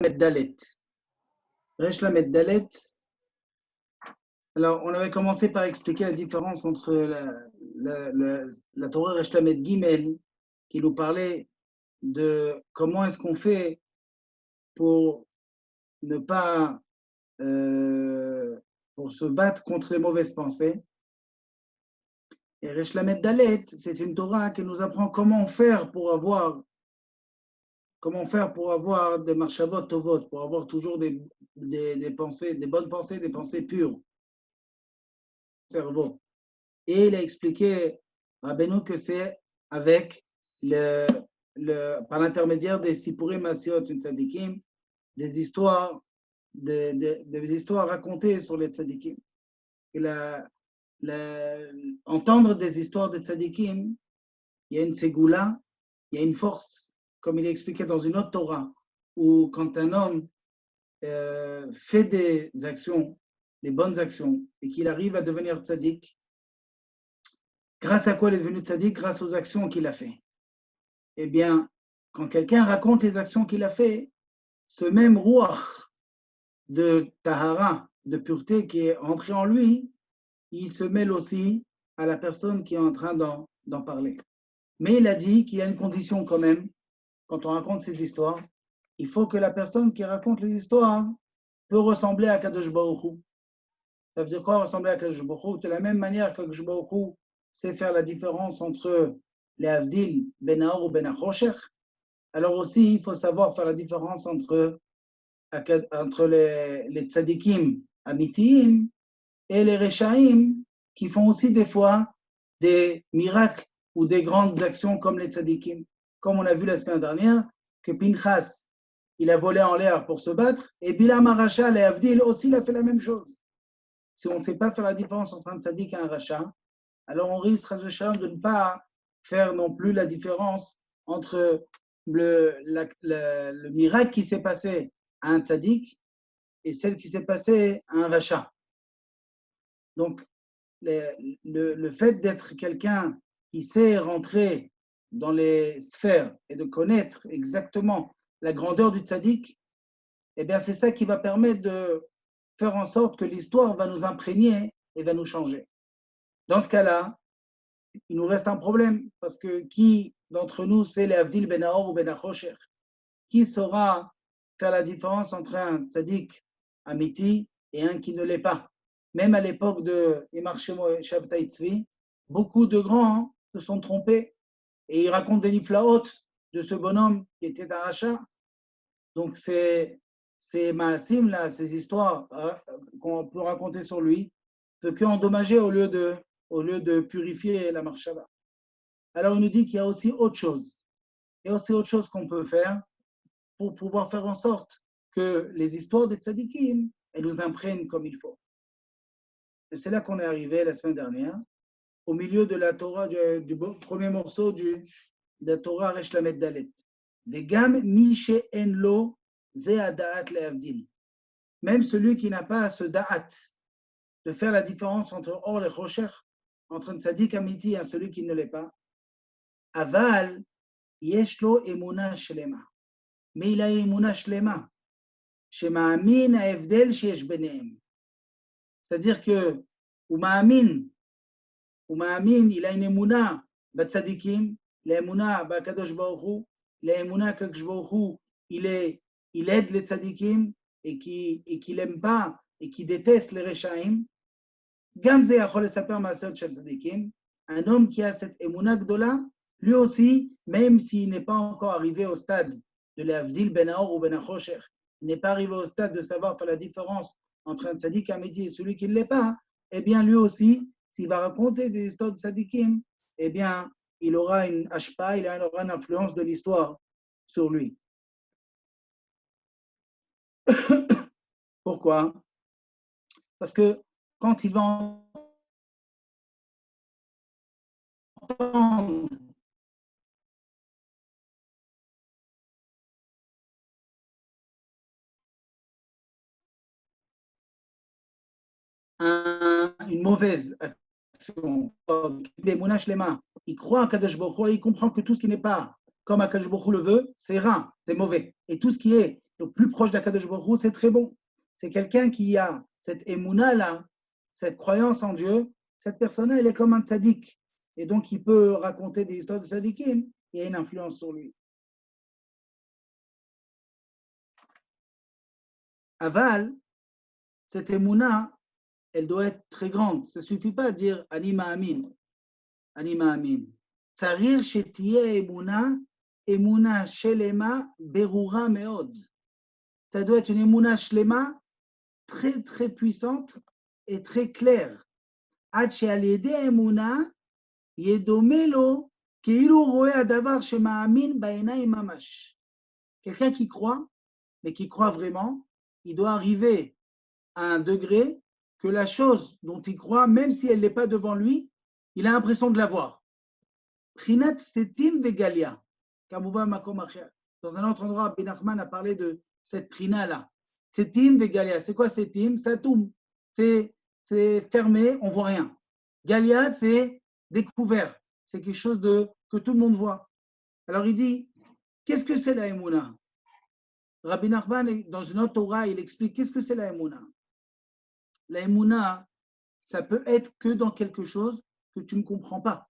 Dalet. Resh Lamed Dalet. Alors, on avait commencé par expliquer la différence entre la Torah Resh Lamed Gimel, qui nous parlait de comment est-ce qu'on fait pour ne pas pour se battre contre les mauvaises pensées. Et Resh Lamed Dalet, c'est une Torah qui nous apprend comment faire pour avoir des marchavot tovot, pour avoir toujours des pensées, des bonnes pensées, des pensées pures. Cerveau. Et il a expliqué Rabbeinu que c'est avec par l'intermédiaire des Sipurim Asiot Tzadikim, des histoires racontées sur les Tzadikim. Entendre des histoires des Tzadikim, il y a une ségoula, il y a une force, comme il est expliqué dans une autre Torah, où quand un homme fait des actions, des bonnes actions, et qu'il arrive à devenir tzaddik, grâce à quoi il est devenu tzaddik? Grâce aux actions qu'il a fait. Eh bien, quand quelqu'un raconte les actions qu'il a fait, ce même ruach de tahara, de pureté qui est entré en lui, il se mêle aussi à la personne qui est en train d'en parler. Mais il a dit qu'il y a une condition quand même, quand on raconte ces histoires, il faut que la personne qui raconte les histoires peut ressembler à Kadosh Baruch Hu. Ça veut dire quoi ressembler à Kadosh Baruch Hu? De la même manière que Kadosh Baruch Hu sait faire la différence entre les Avdil, Ben Naor ou Ben Achosher, alors aussi il faut savoir faire la différence entre les tzadikim amitiim et les Rechaim qui font aussi des fois des miracles ou des grandes actions comme les tzadikim. Comme on a vu la semaine dernière, que Pinchas, il a volé en l'air pour se battre, et Bilam Arasha, les Avdil aussi, il a fait la même chose. Si on ne sait pas faire la différence entre un tzadik et un rachat, alors on risque de ne pas faire non plus la différence entre le miracle qui s'est passé à un tzadik et celle qui s'est passée à un rachat. Donc, le fait d'être quelqu'un qui sait rentrer dans les sphères et de connaître exactement la grandeur du tzaddik, eh bien, c'est ça qui va permettre de faire en sorte que l'histoire va nous imprégner et va nous changer. Dans ce cas-là, il nous reste un problème, parce que qui d'entre nous sait les Avdil Ben Naor ou Ben Achosher? Qui saura faire la différence entre un tzaddik amiti et un qui ne l'est pas? Même à l'époque de Yemar Shemo Shabtai Tzvi, beaucoup de grands se sont trompés et ils racontent des niflaot de ce bonhomme qui était un rachat. Donc ces maasim là, ces histoires qu'on peut raconter sur lui, ne peut qu'endommager au lieu de purifier la marshava. Alors, il nous dit qu'il y a aussi autre chose. Il y a aussi autre chose qu'on peut faire pour pouvoir faire en sorte que les histoires des tzadikim, elles nous imprègnent comme il faut. Et c'est là qu'on est arrivé la semaine dernière, au milieu de la Torah, du premier morceau de la Torah Resh Lamed Dalet. Vegam mi she'en lo ze hadaat le'avdil. Même celui qui n'a pas ce da'at, de faire la différence entre or et rocher, entre un tzadik amiti et celui qui ne l'est pas. Aval, yesh lo emuna shlema. Mais il a emuna shlema. Shema'amin ha'evdel sheyesh benehem. C'est-à-dire que, ou ma'amin, il a une emuna batzadikim, l'emuna bakadosh baruch hu, l'emuna kadosh baruch hu, il aide les tzadikim et qui l'aime pas et qui déteste les rechaim. Gam ze yachol lesaper ma'asot shel tzadikim. Un homme qui a cette emuna gdola, lui aussi, même s'il n'est pas encore arrivé au stade de l'Avdil Ben Naor ou Ben Achosher, il n'est pas arrivé au stade de savoir faire la différence entre un tzaddik amiti et celui qui ne l'est pas, eh bien lui aussi, s'il va raconter des histoires de tzaddikim, eh bien il aura une ashpa, il aura une influence de l'histoire sur lui. Pourquoi? Parce que quand il va entendre une mauvaise action, il croit à Kadosh Baruch Hu, il comprend que tout ce qui n'est pas comme Kadosh Baruch Hu le veut, c'est rare, c'est mauvais. Et tout ce qui est le plus proche d'Akadosh Baruch Hu, c'est très bon. C'est quelqu'un qui a cette émouna-là, cette croyance en Dieu. Cette personne-là, elle est comme un tzaddik. Et donc, il peut raconter des histoires de tzaddikim. Il y a une influence sur lui. Aval, cette émouna, elle doit être très grande. Ça ne suffit pas de dire Anima Amin. Anima Amin. Tsarir shetiye emuna shelema berura meod. Ça doit être une emuna shlema très très puissante et très claire. Ad she'alede emuna yedomelo keilu roe adavar shema'amin ba'enayim mamash. Quelqu'un qui croit, mais qui croit vraiment, il doit arriver à un degré que la chose dont il croit, même si elle n'est pas devant lui, il a l'impression de la voir. Prinat setim vegalia. Kamouva makom acher. Dans un autre endroit, Ben Nachman a parlé de cette prina-là. Setim vegalia. C'est quoi setim? Satoum. C'est fermé, on ne voit rien. Galia, c'est découvert. C'est quelque chose que tout le monde voit. Alors il dit, qu'est-ce que c'est la Emouna? Rabbi Nachman, dans une autre Torah, il explique qu'est-ce que c'est la Emouna. La Emouna, ça peut être que dans quelque chose que tu ne comprends pas.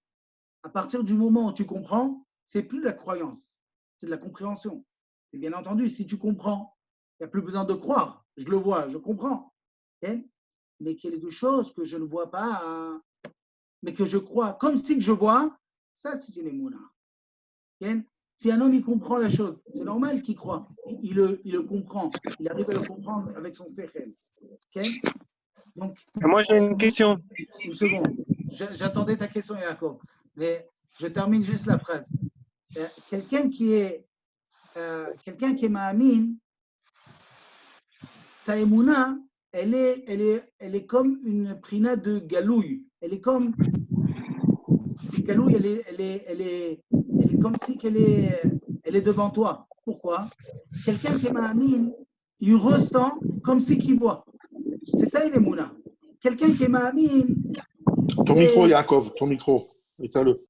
À partir du moment où tu comprends, c'est plus de la croyance, c'est de la compréhension. Et bien entendu, si tu comprends, il n'y a plus besoin de croire. Je le vois, je comprends. Okay? Mais quelque chose que je ne vois pas, mais que je crois, comme si je vois, ça c'est une émouna. Okay? Si un homme il comprend la chose, c'est normal qu'il croit. Il le comprend. Il arrive à le comprendre avec son sechel. Okay? Donc, moi j'ai une question. Une seconde. J'attendais ta question, Jacob. Mais je termine juste la phrase. Quelqu'un qui est Ma'amin, sa émouna, elle est comme une prina de galouille. Elle est comme galouille, elle est comme si elle est devant toi. Pourquoi? Quelqu'un qui est Ma'amin, il ressent comme si qu'il voit. C'est ça une émouna. Quelqu'un qui est Ma'amin. Ton micro, Yaakov, ton micro. Éteins-le.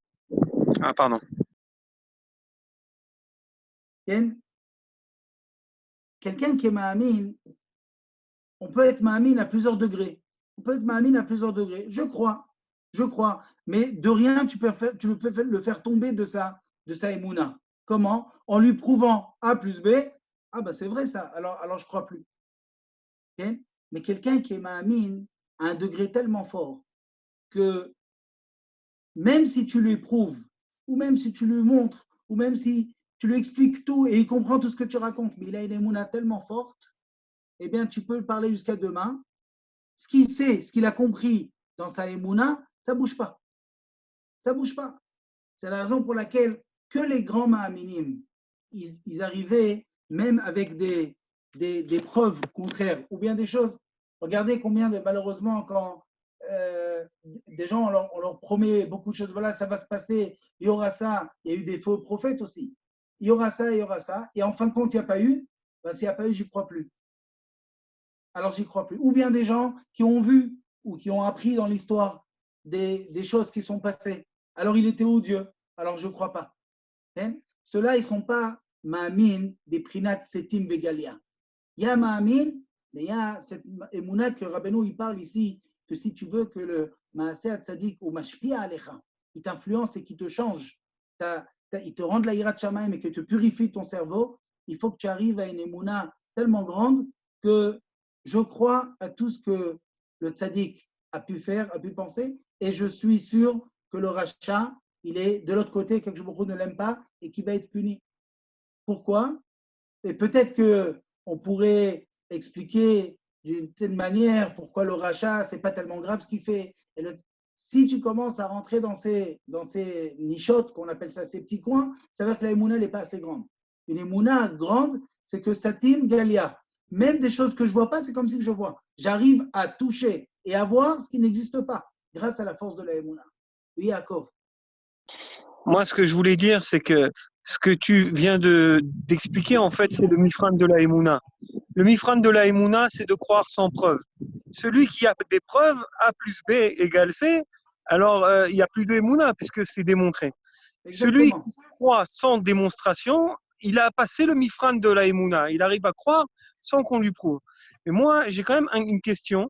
Ah, pardon. Quelqu'un qui est Ma'amin, on peut être Ma'amin à plusieurs degrés. On peut être Ma'amin à plusieurs degrés. Je crois. Mais de rien, tu peux le faire tomber de sa émouna. Comment? En lui prouvant A plus B. Ah ben c'est vrai ça, alors je ne crois plus. Okay? Mais quelqu'un qui est Ma'amin à un degré tellement fort que même si tu lui prouves, ou même si tu lui montres, ou même si tu lui expliques tout et il comprend tout ce que tu racontes, mais il a une émouna tellement forte, eh bien, tu peux le parler jusqu'à demain. Ce qu'il sait, ce qu'il a compris dans sa émouna, ça ne bouge pas. Ça ne bouge pas. C'est la raison pour laquelle que les grands ma'aminim, ils arrivaient, même avec des preuves contraires, ou bien des choses. Regardez combien de, malheureusement, quand des gens, on leur promet beaucoup de choses, voilà, ça va se passer, il y aura ça, il y a eu des faux prophètes aussi. Il y aura ça, et en fin de compte, il n'y a pas eu, ben, s'il n'y a pas eu, j'y crois plus. Alors, j'y crois plus. Ou bien des gens qui ont vu ou qui ont appris dans l'histoire des choses qui sont passées. Alors, il était où Dieu? Alors, je ne crois pas. Ceux-là, ils ne sont pas ma'amin des prinat setim vegalia. Il y a ma'amin, mais il y a cette émouna que Rabbeinu il parle ici, que si tu veux que le ma'aseh tzadik ou mashpia alecha, il t'influence et qu'il te change, il te rend de la hirat shamayim et que tu purifies ton cerveau, il faut que tu arrives à une émouna tellement grande que je crois à tout ce que le tzaddik a pu faire, a pu penser, et je suis sûr que le rachat, il est de l'autre côté, quelque chose ne l'aime pas et qui va être puni. Pourquoi? Et peut-être qu'on pourrait expliquer d'une telle manière pourquoi le rachat, ce n'est pas tellement grave ce qu'il fait. Si tu commences à rentrer dans ces nichotes, qu'on appelle ça, ces petits coins, ça veut dire que la émouna n'est pas assez grande. Une émouna grande, c'est que Satim Galia, même des choses que je ne vois pas, c'est comme si je vois. J'arrive à toucher et à voir ce qui n'existe pas, grâce à la force de la émouna. Oui, Yaakov. Moi, ce que je voulais dire, c'est que ce que tu viens d'expliquer, en fait, c'est le mifran de la Emouna. Le mifran de la Emouna, c'est de croire sans preuve. Celui qui a des preuves, A plus B égale C, alors il n'y a plus de Emouna puisque c'est démontré. Exactement. Celui qui croit sans démonstration, il a passé le mifran de la Emouna. Il arrive à croire sans qu'on lui prouve. Mais moi, j'ai quand même une question.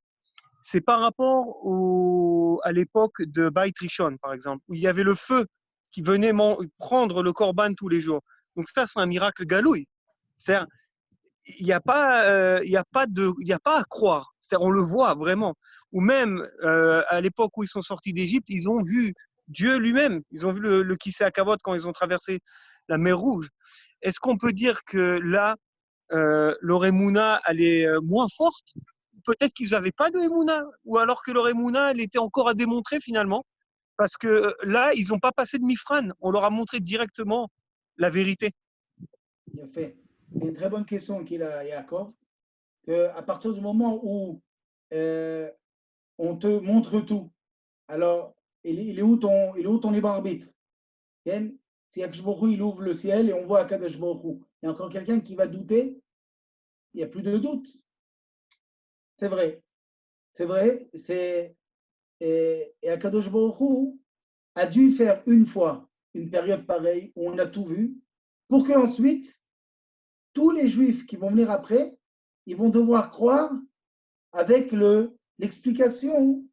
C'est par rapport à l'époque de Beit Rishon, par exemple, où il y avait le feu qui venait prendre le korban tous les jours. Donc ça, c'est un miracle galouille. C'est-à-dire, il n'y a pas, il y a pas à croire. C'est-à-dire, on le voit vraiment. Ou même à l'époque où ils sont sortis d'Égypte, ils ont vu Dieu lui-même. Ils ont vu le Kisé Akavot quand ils ont traversé la mer Rouge. Est-ce qu'on peut dire que là, leur Emouna, elle est moins forte? Peut-être qu'ils n'avaient pas de Emouna, ou alors que leur Emouna, elle était encore à démontrer finalement, parce que là, ils n'ont pas passé de Mifran. On leur a montré directement la vérité. Bien fait. Une très bonne question qu'il a, Yaakov. À partir du moment où on te montre tout, alors il est où ton libre arbitre? Si Akadosh Baruch Hu, il ouvre le ciel et on voit Akadosh Baruch Hu, il y a encore quelqu'un qui va douter? Il n'y a plus de doute. C'est vrai. C'est vrai. Et Akadosh Baruch Hu a dû faire une fois une période pareille où on a tout vu, pour qu'ensuite, tous les Juifs qui vont venir après, ils vont devoir croire avec l'explication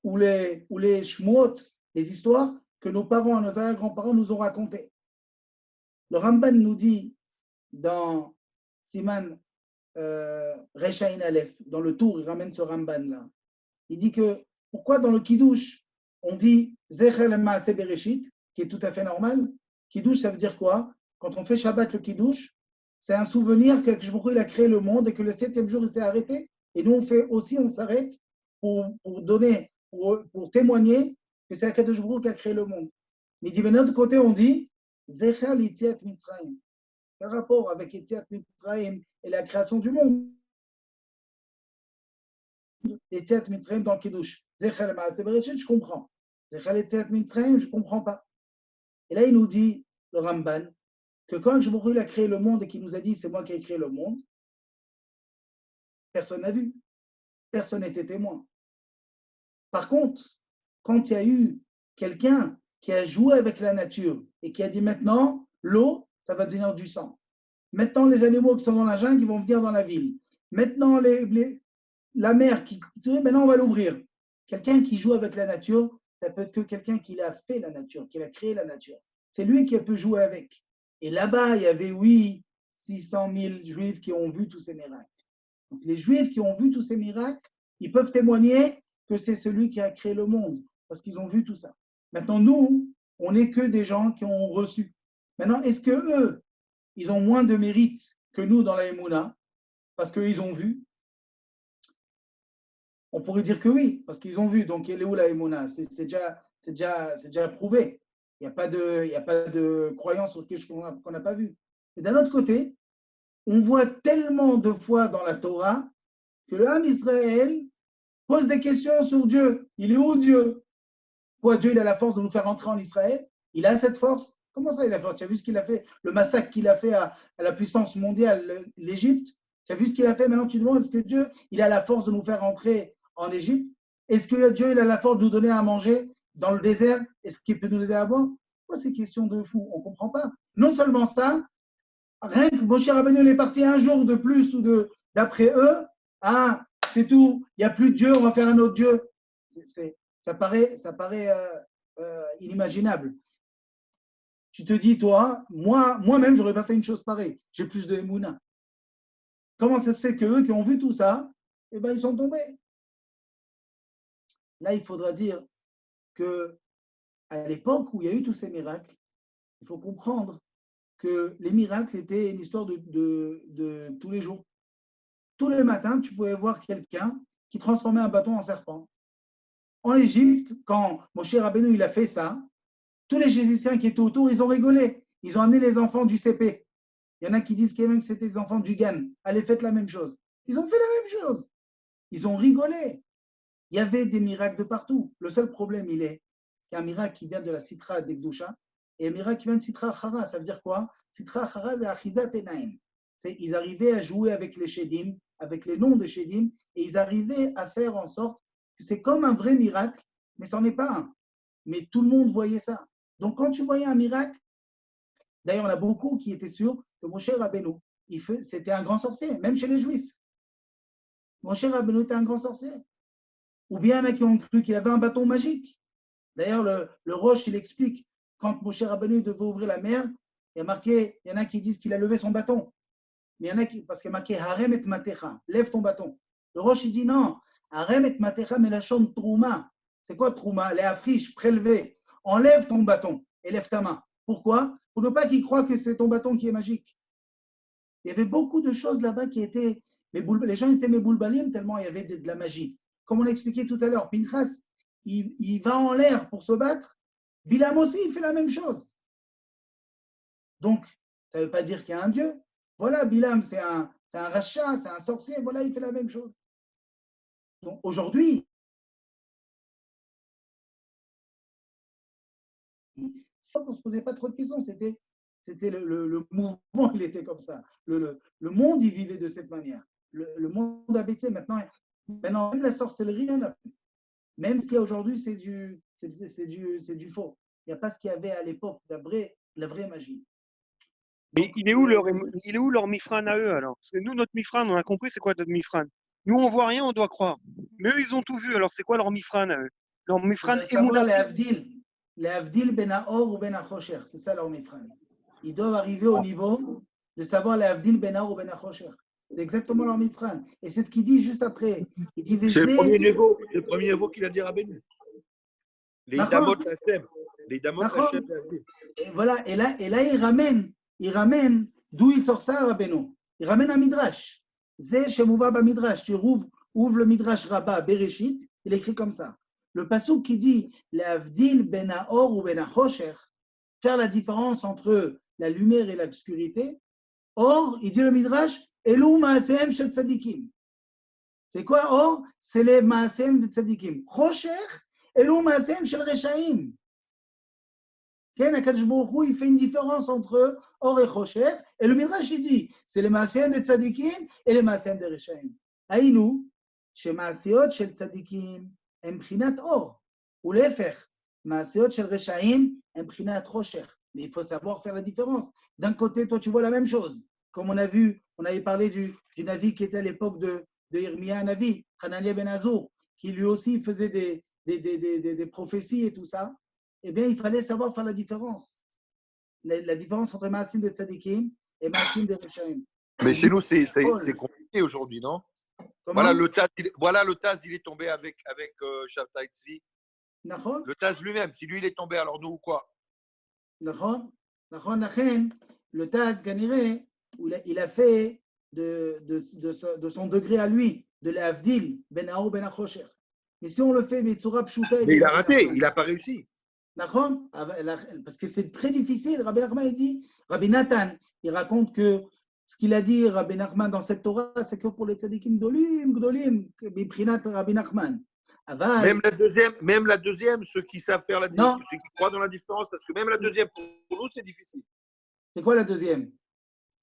ou les shmot, les histoires que nos parents, nos arrière-grands-parents nous ont racontées. Le Ramban nous dit dans Siman Rechaïn Aleph, dans le tour, il ramène ce Ramban là. Il dit que pourquoi dans le Kiddush, on dit Zecher Maaseh Bereshit, qui est tout à fait normal. Kiddush, ça veut dire quoi? Quand on fait Shabbat le Kiddush, c'est un souvenir que il a créé le monde et que le 7e jour, il s'est arrêté. Et nous, on fait aussi, on s'arrête pour donner, pour témoigner que c'est Akadosh Baruch Hu qui a créé le monde. Mais de notre côté, on dit Zecher Yetziat Mitzrayim. Quel rapport avec Yetziat Mitzrayim et la création du monde? Yetziat Mitzrayim dans le Kiddush. Zecher Maaseh Bereshit, je comprends. Zecher Yetziat Mitzrayim, je ne comprends pas. Et là, il nous dit, le Ramban, que quand Akadosh a créé le monde et qu'il nous a dit c'est moi qui ai créé le monde, personne n'a vu. Personne n'était témoin. Par contre, quand il y a eu quelqu'un qui a joué avec la nature et qui a dit maintenant, l'eau, ça va devenir du sang. Maintenant, les animaux qui sont dans la jungle, ils vont venir dans la ville. Maintenant, la mer, maintenant, on va l'ouvrir. Quelqu'un qui joue avec la nature, ça peut être que quelqu'un qui a fait la nature, qui a créé la nature. C'est lui qui peut jouer avec. Et là-bas, il y avait, oui, 600 000 juifs qui ont vu tous ces miracles. Donc, les juifs qui ont vu tous ces miracles, ils peuvent témoigner que c'est celui qui a créé le monde, parce qu'ils ont vu tout ça. Maintenant, nous, on n'est que des gens qui ont reçu. Maintenant, est-ce que eux, ils ont moins de mérite que nous dans la Emouna, parce qu'ils ont vu? On pourrait dire que oui, parce qu'ils ont vu. Donc, elle est où la Emouna? C'est déjà prouvé. Il n'y a pas de croyance sur quelque chose qu'on n'a pas vu. Et d'un autre côté, on voit tellement de fois dans la Torah que le Ham Israël pose des questions sur Dieu. Il est où Dieu? Pourquoi Dieu il a la force de nous faire entrer en Israël? Il a cette force? Comment ça il a la force? Tu as vu ce qu'il a fait? Le massacre qu'il a fait à la puissance mondiale, l'Égypte? Tu as vu ce qu'il a fait? Maintenant tu te demandes, est-ce que Dieu il a la force de nous faire entrer en Égypte? Est-ce que Dieu il a la force de nous donner à manger dans le désert? Est-ce qu'il peut nous aider à boire? Pourquoi ces questions de fou? On ne comprend pas. Non seulement ça, rien que Moshe Rabbeinu est parti un jour de plus ou d'après eux, ah, c'est tout, il n'y a plus de Dieu, on va faire un autre Dieu. Ça paraît inimaginable. Tu te dis, toi, moi-même, je n'aurais pas fait une chose pareille. J'ai plus de Emouna. Comment ça se fait qu'eux qui ont vu tout ça, eh ben, ils sont tombés? Là, il faudra dire que à l'époque où il y a eu tous ces miracles, il faut comprendre que les miracles étaient une histoire de tous les jours. Tous les matins, tu pouvais voir quelqu'un qui transformait un bâton en serpent. En Égypte, quand Moshe Rabbeinu il a fait ça, tous les Égyptiens qui étaient autour, ils ont rigolé. Ils ont amené les enfants du CP. Il y en a qui disent que c'était les enfants du GAN. Allez, faites la même chose. Ils ont fait la même chose. Ils ont rigolé. Il y avait des miracles de partout. Le seul problème, il est qu'il y a un miracle qui vient de la Sitra d'Ekdusha et un miracle qui vient de Sitra Achara. Ça veut dire quoi? Sitra Achara, c'est Achizat Enaim. Ils arrivaient à jouer avec les Shedim, avec les noms de Shedim, et ils arrivaient à faire en sorte que c'est comme un vrai miracle, mais ce n'en est pas un. Mais tout le monde voyait ça. Donc, quand tu voyais un miracle, D'ailleurs, on a beaucoup qui étaient sûrs que Moshe Rabbeinu, c'était un grand sorcier, même chez les Juifs. Moshe Rabbeinu était un grand sorcier. Ou bien il y en a qui ont cru qu'il avait un bâton magique. D'ailleurs, le Roche, il explique, quand Moshe Rabbeinu devait ouvrir la mer, il y en a qui disent qu'il a levé son bâton. Mais il y en a qui, parce qu'il y a marqué Harem et Matecha, lève ton bâton. Le Roche, il dit non, Harem et Matecha, mais la chante Trouma. C'est quoi Trouma? Les afriches, prélever. Enlève ton bâton et lève ta main. Pourquoi? Pour ne pas qu'ils croient que c'est ton bâton qui est magique. Il y avait beaucoup de choses là-bas qui étaient. Les gens étaient méboulbalim tellement il y avait de la magie. Comme on a expliqué tout à l'heure, Pinchas, il va en l'air pour se battre. Bilam aussi, il fait la même chose. Donc, ça ne veut pas dire qu'il y a un Dieu. Voilà, Bilam, c'est un rachat, c'est un sorcier. Voilà, il fait la même chose. Donc, aujourd'hui, on ne se posait pas trop de questions. C'était le mouvement, il était comme ça. Le monde, il vivait de cette manière. Le monde a baissé. Maintenant, même la sorcellerie, on a plus. Même ce qu'il y a aujourd'hui, c'est du faux. Il n'y a pas ce qu'il y avait à l'époque, la vraie magie. Mais il est où leur mifran à eux alors? Parce que nous, notre mifran, on a compris c'est quoi notre mifran. Nous, on voit rien, on doit croire. Mais eux, ils ont tout vu. Alors, c'est quoi leur mifran à eux? Leur mifran savoir les Avdil ben Haor ou ben Achosher, c'est ça leur mifran. Ils doivent arriver au niveau de savoir les Avdil ben Haor ou ben Achosher. C'est exactement leur mifran. Et c'est ce qu'il dit juste après. Il dit c'est le premier niveau qu'il a dit Rabbeinu. Les Damot Hashem. Les Damot Hashem. Voilà, et là il ramène d'où il sort ça, Rabbeinu. Il ramène un midrash. Zé Shemouva ba midrash. Tu ouvre le midrash Rabbah Bereshit, il écrit comme ça. Le passouk qui dit l'avdil ben haor ou ben hachosher, faire la différence entre la lumière et l'obscurité. Or, il dit le midrash, elou maasehem shel tzadikim. C'est quoi or? C'est les maasehem de tzadikim. Hosher, elou maasehem shel reshaim. Ken Akadosh Baruch Hu, il fait une différence entre or et hosher. Et le midrash, il dit, c'est les maasehem de tzadikim et les maasehem de reshaim. Aïnou, chez maaseot shel tzadikim. מבחינת אור, ולהפך, מעשיות של רשעים הם מבחינת חושך. Mais il faut savoir faire la différence. D'un côté, toi, tu vois la même chose. Comme on avait parlé du Navi qui était à l'époque de Irmia Navi, Hanania ben Azur, qui lui aussi faisait des prophéties et tout ça. Eh bien, il fallait savoir faire la différence. La différence entre Maasim de Tzadikim et Maasim de Reshaim. Mais chez nous, c'est compliqué aujourd'hui, non? Voilà le Taz, il est tombé avec Shabtai Tzvi. Le Taz lui-même, si lui il est tombé, alors nous quoi? Le Taz Ganiré, il a fait de son degré à lui, de l'Avdil, Ben Haor Ben Achosher. Mais si on le fait, mais il a raté, il n'a pas réussi. Parce que c'est très difficile. Rabbi Nachman, il dit, Rabbi Nathan, il raconte que ce qu'il a dit, Rabbi Nachman, dans cette Torah, c'est que pour les tzadikim gdolim, biprinat Rabbi Nachman. Même la deuxième, ceux qui savent faire la différence, ceux qui croient dans la différence, parce que même la deuxième, pour nous, c'est difficile. C'est quoi la deuxième?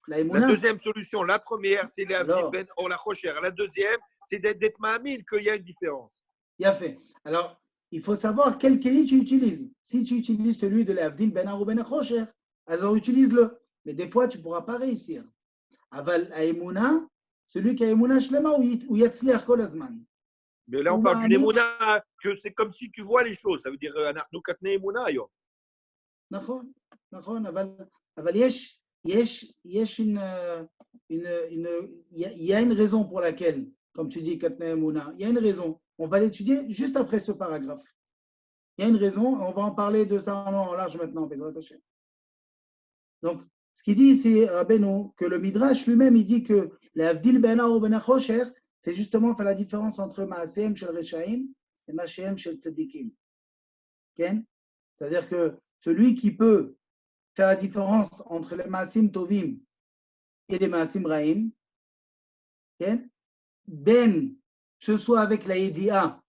La deuxième solution, la première, c'est les Avdil Ben Or la Chosher. La deuxième, c'est d'être ma'amil qu'il y a une différence. Il a fait. Alors, il faut savoir quel keli tu utilises. Si tu utilises celui de l'Avdil Ben Haor Ben Chosher, alors utilise-le. Mais des fois, tu ne pourras pas réussir. Aval Aïmouna, celui qui a Aïmouna Shlema ou Yatzler Kolazman. Mais là, on parle d'une Aïmouna, que c'est comme si tu vois les choses. Ça veut dire, nous katne Aïmouna, yo. נכון, אבל יש il y a une raison pour laquelle, comme tu dis, Katne Aïmouna, il y a une raison. On va l'étudier juste après ce paragraphe. Il y a une raison, on va en parler de ça en large maintenant, Bezrat Hashem. Donc, ce qu'il dit, c'est Rabbeinu, que le Midrash lui-même, il dit que l'Avdil Ben Haor Ben Achosher, c'est justement faire la différence entre Maasehem Shel Reshaim et Maasehem Shel Tzadikim. C'est-à-dire que celui qui peut faire la différence entre les Maasim Tovim et les Maasim Raim, ben, que ce soit avec la Yedi'a,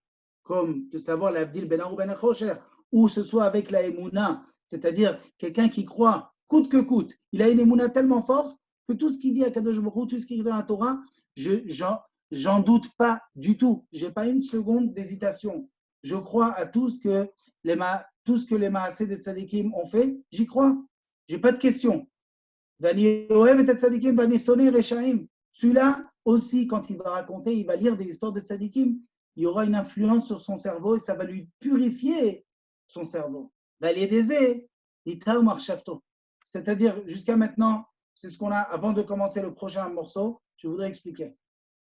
comme de savoir l'Avdil Ben Haor Ben Achosher, ou ce soit avec la Emouna, c'est-à-dire quelqu'un qui croit coûte que coûte, il a une émouna tellement forte que tout ce qu'il dit à Kadosh Baruch Hu, tout ce qu'il dit dans la Torah, j'en doute pas du tout. Je n'ai pas une seconde d'hésitation. Je crois à tout ce que les Maaseh des Tzadikim ont fait, j'y crois. Je n'ai pas de question. Celui-là aussi, quand il va raconter, il va lire des histoires de tzadikim, il y aura une influence sur son cerveau et ça va lui purifier son cerveau. C'est-à-dire, jusqu'à maintenant, c'est ce qu'on a, avant de commencer le prochain morceau, je voudrais expliquer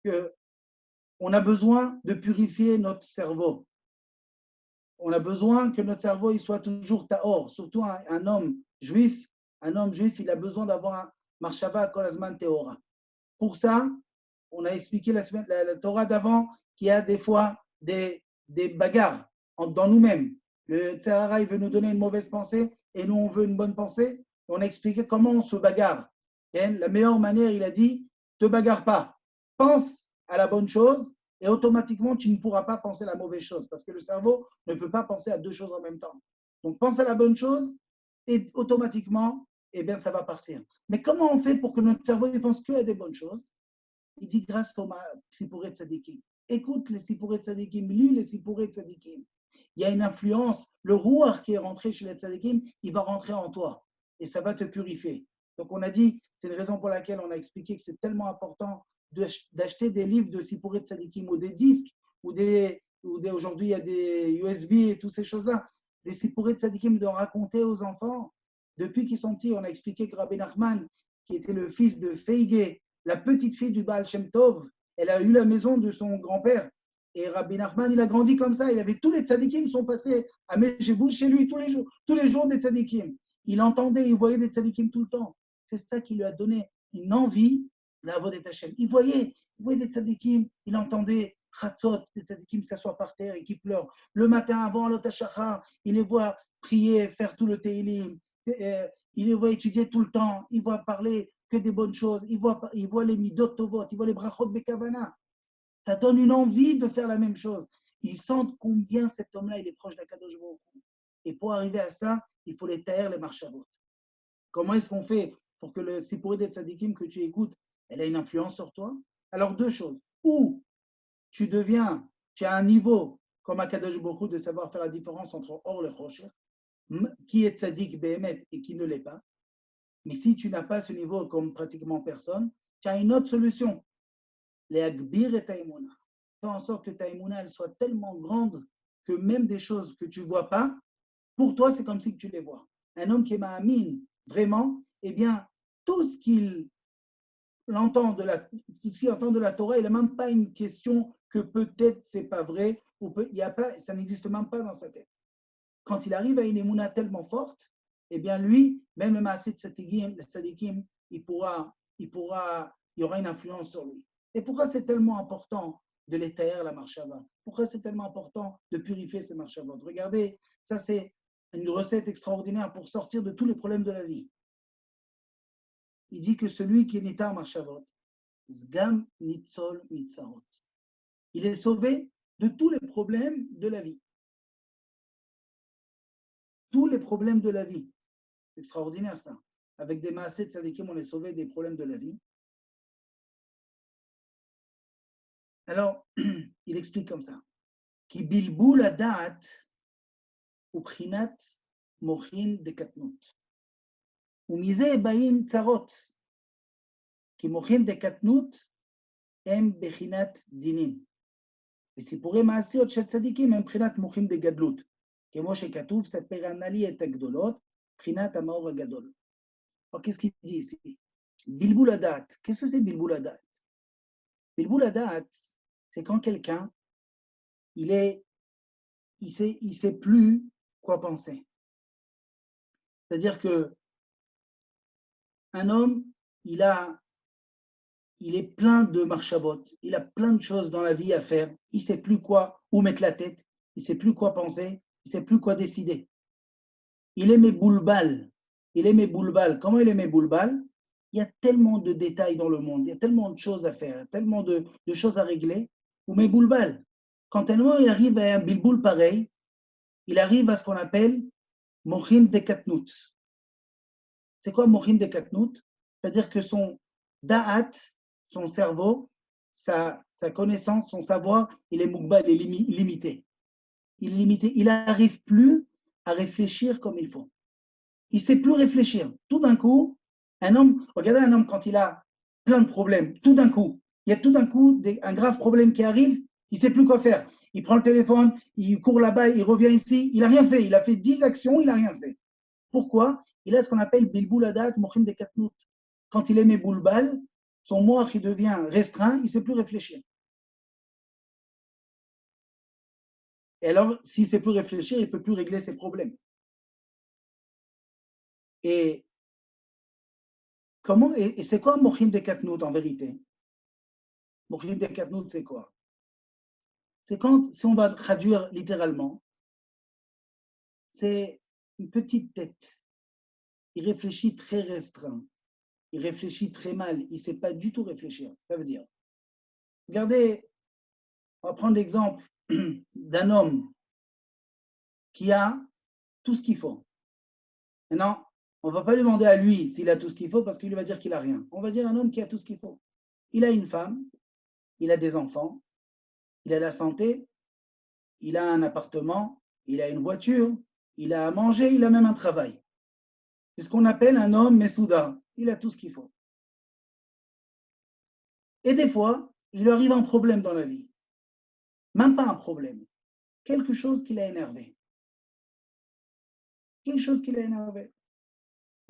qu'on a besoin de purifier notre cerveau. On a besoin que notre cerveau il soit toujours tahor, surtout un homme juif. Un homme juif, il a besoin d'avoir un marshava kolazman tehora. Pour ça, on a expliqué la Torah d'avant qu'il y a des fois des bagarres dans nous-mêmes. Le Tzahara, il veut nous donner une mauvaise pensée et nous, on veut une bonne pensée. On a expliqué comment on se bagarre. La meilleure manière, il a dit, ne te bagarre pas. Pense à la bonne chose et automatiquement, tu ne pourras pas penser à la mauvaise chose parce que le cerveau ne peut pas penser à deux choses en même temps. Donc, pense à la bonne chose et automatiquement, eh bien, ça va partir. Mais comment on fait pour que notre cerveau ne pense que à des bonnes choses? Il dit grâce au Sipouré Tzadikim. Écoute les Sipouré Tzadikim, lis les Sipouré Tzadikim. Il y a une influence. Le Ruach qui est rentré chez les Tzadikim, il va rentrer en toi et ça va te purifier. Donc on a dit, c'est une raison pour laquelle on a expliqué que c'est tellement important d'acheter des livres de Sipouré Tzadikim ou des disques ou aujourd'hui il y a des USB et toutes ces choses-là. Des Sipouré Tzadikim de raconter aux enfants. Depuis qu'ils sont petits, on a expliqué que Rabbi Nachman, qui était le fils de Feige, la petite fille du Baal Shem Tov, elle a eu la maison de son grand-père. Et Rabbi Nachman, il a grandi comme ça. Il avait tous les tzadikim qui sont passés à Mejeboul chez lui tous les jours des tzadikim. Il entendait, il voyait des tzadikim tout le temps. C'est ça qui lui a donné une envie de la voix des Hachem. Il voyait des tzadikim, il entendait Chatzot, des tzadikim s'assoient par terre et qui pleurent. Le matin avant l'Otashachar, il les voit prier, faire tout le Teilim. Il les voit étudier tout le temps. Il voit parler que des bonnes choses. Il voit les midot tovot, il voit les brachot bekavana. Ça donne une envie de faire la même chose. Ils sentent combien cet homme-là, il est proche d'Akadosh Baruch Hu. Et pour arriver à ça, il faut les taire, les marchavot. Comment est-ce qu'on fait pour que le Sipouré des Tzadikim que tu écoutes, elle a une influence sur toi? Alors deux choses. Ou tu as un niveau comme Akadosh Baruch Hu de savoir faire la différence entre Or et Chosher, qui est Tzadik Behemet et qui ne l'est pas. Mais si tu n'as pas ce niveau comme pratiquement personne, tu as une autre solution. Les Agbir et Taïmouna. Fais en sorte que Taïmouna elle soit tellement grande que même des choses que tu ne vois pas, pour toi, c'est comme si tu les vois. Un homme qui est ma'amine, vraiment, eh bien, tout ce qu'il entend de la Torah, il n'a même pas une question que peut-être c'est pas vrai, ou ça n'existe même pas dans sa tête. Quand il arrive à une émouna tellement forte, eh bien lui, même le Maaseh Tzadikim, il y aura une influence sur lui. Et pourquoi c'est tellement important de l'étayer la marshava? Pourquoi c'est tellement important de purifier ces marchavot? Regardez, ça c'est une recette extraordinaire pour sortir de tous les problèmes de la vie. Il dit que celui qui est nitar marchavot, zgam nitzol mitzarot. Il est sauvé de tous les problèmes de la vie. Tous les problèmes de la vie. C'est extraordinaire ça. Avec des maaseh tzadikim, on est sauvé des problèmes de la vie. Alors, il explique comme ça. Ki bilbul adat ubchinat mochin de katnut. Umize baim tzarot. Ki mochin de katnut em bechinat dinim. וסיפורי מעשיות של צדיקים הם מבחינת מוחין דגדלות. כמו שכתוב, ספר נא לי את הגדולות, מבחינת המאור הגדול. Alors, qu'est-ce qu'il dit ici? Bilboul Hadat. Qu'est-ce que c'est Bilboul Hadat? Bilboul Hadat, c'est quand quelqu'un, il sait plus quoi penser. C'est-à-dire que un homme, il est plein de marchavot, il a plein de choses dans la vie à faire, il ne sait plus où mettre la tête, il ne sait plus quoi penser, il ne sait plus quoi décider. Il est méboulbal. Comment il est méboulbal? Il y a tellement de détails dans le monde, il y a tellement de choses à faire, tellement de choses à régler. Ou méboulbal. Quand tellement il arrive à un bilboul pareil, il arrive à ce qu'on appelle mochin de katnut. C'est quoi mochin de katnut? C'est-à-dire que son da'at, son cerveau, sa connaissance, son savoir, il est moukbal, il est limité. Il est limité. Il n'arrive plus à réfléchir comme il faut. Il ne sait plus réfléchir. Tout d'un coup, Un homme, regardez un homme quand il a plein de problèmes, tout d'un coup, il y a tout d'un coup un grave problème qui arrive, il ne sait plus quoi faire. Il prend le téléphone, il court là-bas, il revient ici, il n'a rien fait. Il a fait 10 actions, il n'a rien fait. Pourquoi? Il a ce qu'on appelle Bilboul Adat, Mochin de Katnout. Quand il est Méboulbal, son moach il devient restreint, il ne sait plus réfléchir. Et alors, s'il ne sait plus réfléchir, il ne peut plus régler ses problèmes. Et comment, et c'est quoi Mochin de Katnout en vérité? Mochin de Katnout, c'est quoi? C'est quand, si on va traduire littéralement, c'est une petite tête. Il réfléchit très restreint. Il réfléchit très mal. Il ne sait pas du tout réfléchir. Ça veut dire, regardez, on va prendre l'exemple d'un homme qui a tout ce qu'il faut. Maintenant, on ne va pas demander à lui s'il a tout ce qu'il faut parce qu'il va dire qu'il n'a rien. On va dire un homme qui a tout ce qu'il faut. Il a une femme, il a des enfants, il a la santé, il a un appartement, il a une voiture, il a à manger, il a même un travail. C'est ce qu'on appelle un homme Messouda. Il a tout ce qu'il faut. Et des fois, il lui arrive un problème dans la vie. Même pas un problème. Quelque chose qui l'a énervé. Quelque chose qui l'a énervé.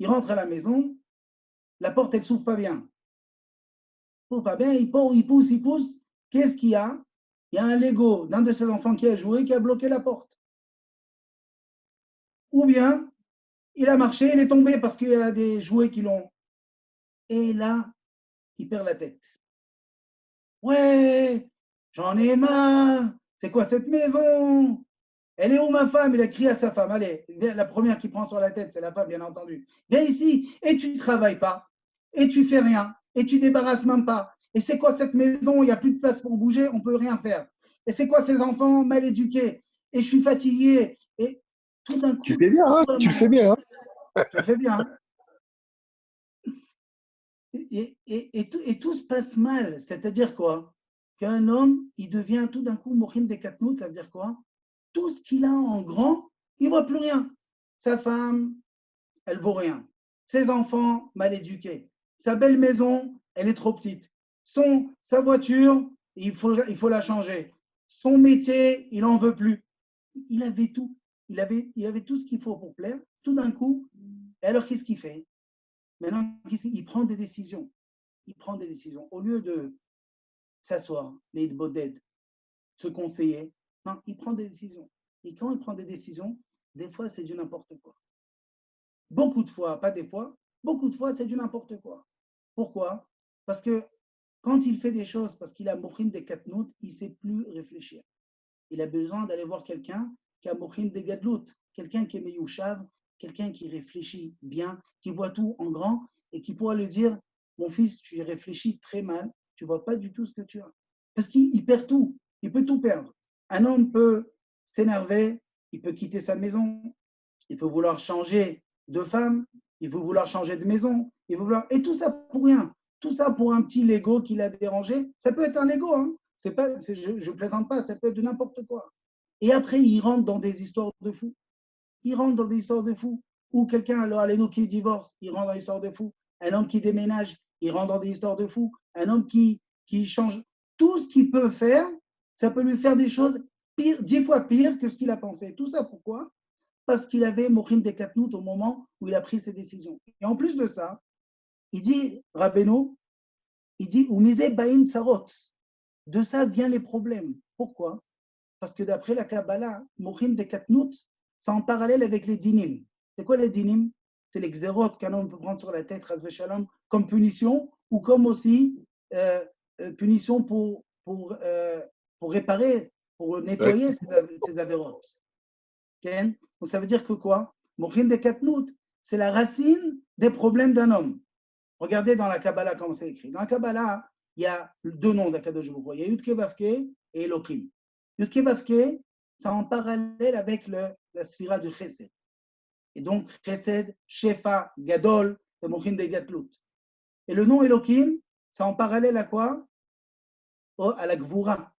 Il rentre à la maison, la porte, elle ne s'ouvre pas bien. S'ouvre pas bien, il pousse. Qu'est-ce qu'il y a? Il y a un Lego d'un de ses enfants qui a joué, qui a bloqué la porte. Ou bien, il a marché, il est tombé parce qu'il y a des jouets qui l'ont. Et là, il perd la tête. Ouais, j'en ai marre. C'est quoi cette maison? Elle est où ma femme? Il a crié à sa femme. Allez, la première qui prend sur la tête, c'est la femme, bien entendu. Viens ici, et tu ne travailles pas, et tu fais rien, et tu débarrasses même pas. Et c'est quoi cette maison? Il n'y a plus de place pour bouger, on ne peut rien faire. Et c'est quoi ces enfants mal éduqués? Et je suis fatigué. Et tout d'un coup, tu fais bien, hein? Tu le fais bien. Hein? Je le fais bien. Et tout se passe mal. C'est-à-dire quoi? Qu'un homme, il devient tout d'un coup Mochin des Katnout, ça veut dire quoi? Tout ce qu'il a en grand, il ne voit plus rien. Sa femme, elle ne vaut rien. Ses enfants, mal éduqués. Sa belle maison, elle est trop petite. Sa voiture, il faut la changer. Son métier, il n'en veut plus. Il avait tout. Il avait tout ce qu'il faut pour plaire. Tout d'un coup, et alors qu'est-ce qu'il fait? Maintenant, il prend des décisions. Il prend des décisions. Au lieu de s'asseoir, les boded, se conseiller, non, il prend des décisions. Et quand il prend des décisions, des fois, c'est du n'importe quoi. Beaucoup de fois, pas des fois, beaucoup de fois, c'est du n'importe quoi. Pourquoi? Parce que quand il fait des choses, parce qu'il a Mochin des Katnout, il ne sait plus réfléchir. Il a besoin d'aller voir quelqu'un qui a Mochin des Gadlout, quelqu'un qui est Meyushav, quelqu'un qui réfléchit bien, qui voit tout en grand et qui pourra lui dire, mon fils, tu réfléchis très mal, tu ne vois pas du tout ce que tu as. Parce qu'il perd tout, il peut tout perdre. Un homme peut s'énerver, il peut quitter sa maison, il peut vouloir changer de femme, il peut vouloir changer de maison, il peut vouloir... et tout ça pour rien. Tout ça pour un petit Lego qui l'a dérangé. Ça peut être un Lego, hein. Je ne plaisante pas, ça peut être de n'importe quoi. Et après, il rentre dans des histoires de fous. Il rentre dans des histoires de fous. Ou quelqu'un, alors, allez-nous qui divorce, il rentre dans des histoires de fous. Un homme qui déménage, il rentre dans des histoires de fous. Un homme qui change tout ce qu'il peut faire, ça peut lui faire des choses pires, 10 fois pires que ce qu'il a pensé. Tout ça pourquoi? Parce qu'il avait Mochin des Katnout au moment où il a pris ses décisions. Et en plus de ça, il dit, Rabbeinu, il dit, Umize Bain Tsarot. De ça viennent les problèmes. Pourquoi? Parce que d'après la Kabbalah, Mochin des Katnout, c'est en parallèle avec les dinim. C'est quoi les dinim? C'est les xérotes qu'un homme peut prendre sur la tête, Razvé Shalom, comme punition, ou comme aussi punition pour réparer, pour nettoyer ses avérotes. Okay? Donc ça veut dire que quoi? Mochin des Katnout, c'est la racine des problèmes d'un homme. Regardez dans la Kabbalah comment c'est écrit. Dans la Kabbalah, il y a deux noms d'Akadosh Baruch Hu. Il y a Yudke Vavke et Elohim. Yudke Vavke, c'est en parallèle avec la sphira du Chesed. Et donc, Chesed, Shefa, Gadol, c'est Mochin des Gatlut. Et le nom Elohim, c'est en parallèle à quoi? À la Gvura.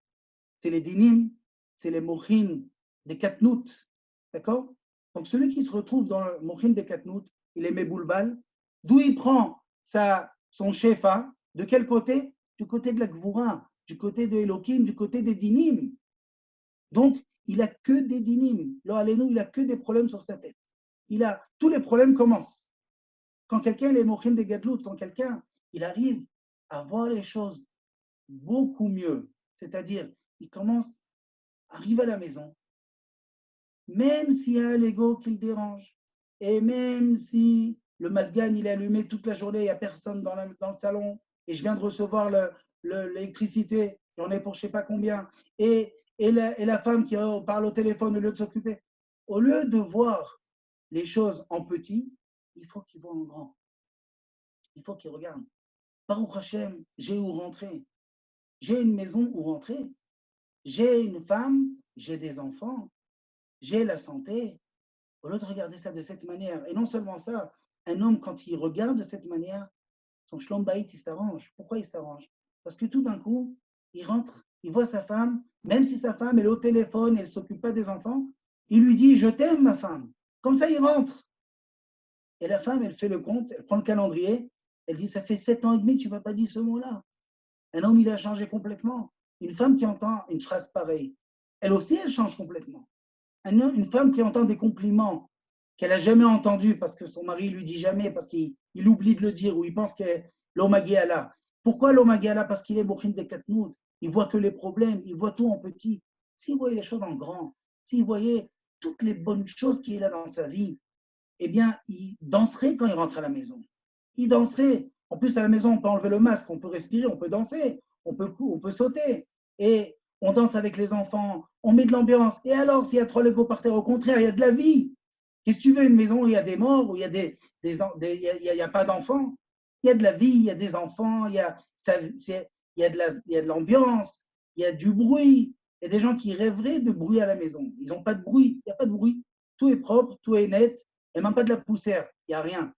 C'est les Dinim, c'est les Mochin des Katnout. D'accord? Donc, celui qui se retrouve dans le Mochin des Katnout, il est Meboulbal. D'où il prend son shefa. De quel côté? Du côté de la Gvoura, du côté de Elohim, du côté des dinim. Donc, il n'a que des dinim. Lo Aleinu, il n'a que des problèmes sur sa tête. Tous les problèmes commencent. Quand quelqu'un est mochin des gadlout, quand quelqu'un il arrive à voir les choses beaucoup mieux, c'est-à-dire il arrive à la maison, même s'il y a un Lego qui le dérange, et même si le masgan il est allumé toute la journée, il n'y a personne dans le salon, et je viens de recevoir l'électricité, j'en ai pour je ne sais pas combien, et la femme qui parle au téléphone au lieu de s'occuper. Au lieu de voir les choses en petit, il faut qu'il voit en grand. Il faut qu'il regarde. Baruch Hashem, j'ai où rentrer. J'ai une maison où rentrer. J'ai une femme, j'ai des enfants, j'ai la santé. Au lieu de regarder ça de cette manière, et non seulement ça, un homme, quand il regarde de cette manière, son shlom bayit, il s'arrange. Pourquoi il s'arrange? Parce que tout d'un coup, il rentre, il voit sa femme, même si sa femme elle est au téléphone, elle ne s'occupe pas des enfants, il lui dit « Je t'aime, ma femme ». Comme ça, il rentre. Et la femme, elle fait le compte, elle prend le calendrier, elle dit « Ça fait 7 ans et demi que tu ne m'as pas dit ce mot-là ». Un homme, il a changé complètement. Une femme qui entend une phrase pareille, elle aussi, elle change complètement. Une femme qui entend des compliments qu'elle n'a jamais entendus parce que son mari ne lui dit jamais, parce qu'il oublie de le dire ou il pense que l'homme a là. Pourquoi l'homme a là? Parce qu'il est mochin de katnout. Il voit que les problèmes, il voit tout en petit. S'il voyait les choses en grand, s'il voyait toutes les bonnes choses qu'il a dans sa vie, eh bien, il danserait quand il rentre à la maison. Il danserait. En plus, à la maison, on peut enlever le masque, on peut respirer, on peut danser, on peut sauter. Et on danse avec les enfants, on met de l'ambiance. Et alors, s'il y a 3 Legos par terre, au contraire, il y a de la vie. Qu'est-ce que tu veux, une maison où il y a des morts, où il y a pas d'enfants? Il y a de la vie, il y a des enfants, il y a de l'ambiance, il y a du bruit. Il y a des gens qui rêveraient de bruit à la maison. Ils n'ont pas de bruit, il n'y a pas de bruit. Tout est propre, tout est net, il n'y a même pas de la poussière, il n'y a rien.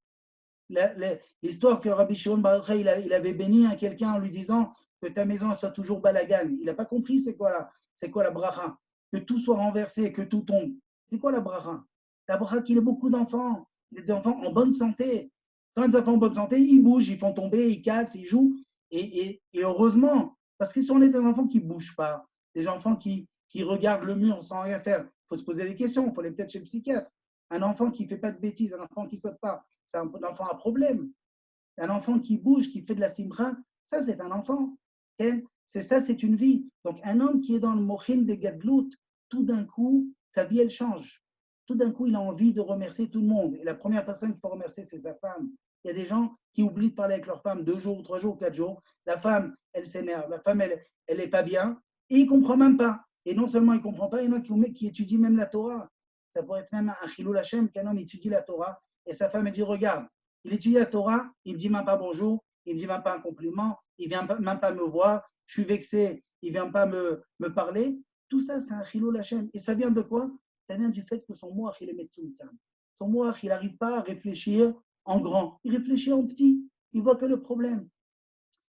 L'histoire que Rabbi Shimon Bar Yochai, il avait béni à quelqu'un en lui disant que ta maison soit toujours balagan. Il n'a pas compris c'est quoi la bracha. Que tout soit renversé, que tout tombe. C'est quoi la bracha? La bracha qu'il ait beaucoup d'enfants, des enfants en bonne santé. Quand les enfants en bonne santé, ils bougent, ils font tomber, ils cassent, ils jouent. Et heureusement, parce que si on est des enfants qui ne bougent pas, des enfants qui regardent le mur sans rien faire, il faut se poser des questions, il faut aller peut-être chez le psychiatre. Un enfant qui ne fait pas de bêtises, un enfant qui ne saute pas, c'est un enfant à problème. Un enfant qui bouge, qui fait de la simra, ça c'est un enfant. C'est une vie. Donc un homme qui est dans le mochin de gadlout, tout d'un coup, sa vie elle change. Tout d'un coup, il a envie de remercier tout le monde. Et la première personne qu'il faut remercier, c'est sa femme. Il y a des gens qui oublient de parler avec leur femme 2 jours, 3 jours, 4 jours. La femme, elle s'énerve. La femme, elle n'est pas bien. Et il ne comprend même pas. Et non seulement il ne comprend pas, il y en a qui étudient même la Torah. Ça pourrait être même un chilul Hashem qu'un homme étudie la Torah. Et sa femme, elle dit, regarde, il étudie la Torah, il ne me dit même pas bonjour, il ne me dit même pas un compliment, il ne vient même pas me voir, je suis vexé, il ne vient pas me parler. Tout ça, c'est un chilul Hashem. Et ça vient de quoi? Ça vient du fait que son moach, il est metzumtzam. Son moach, il n'arrive pas à réfléchir en grand, il réfléchit en petit, il voit que le problème.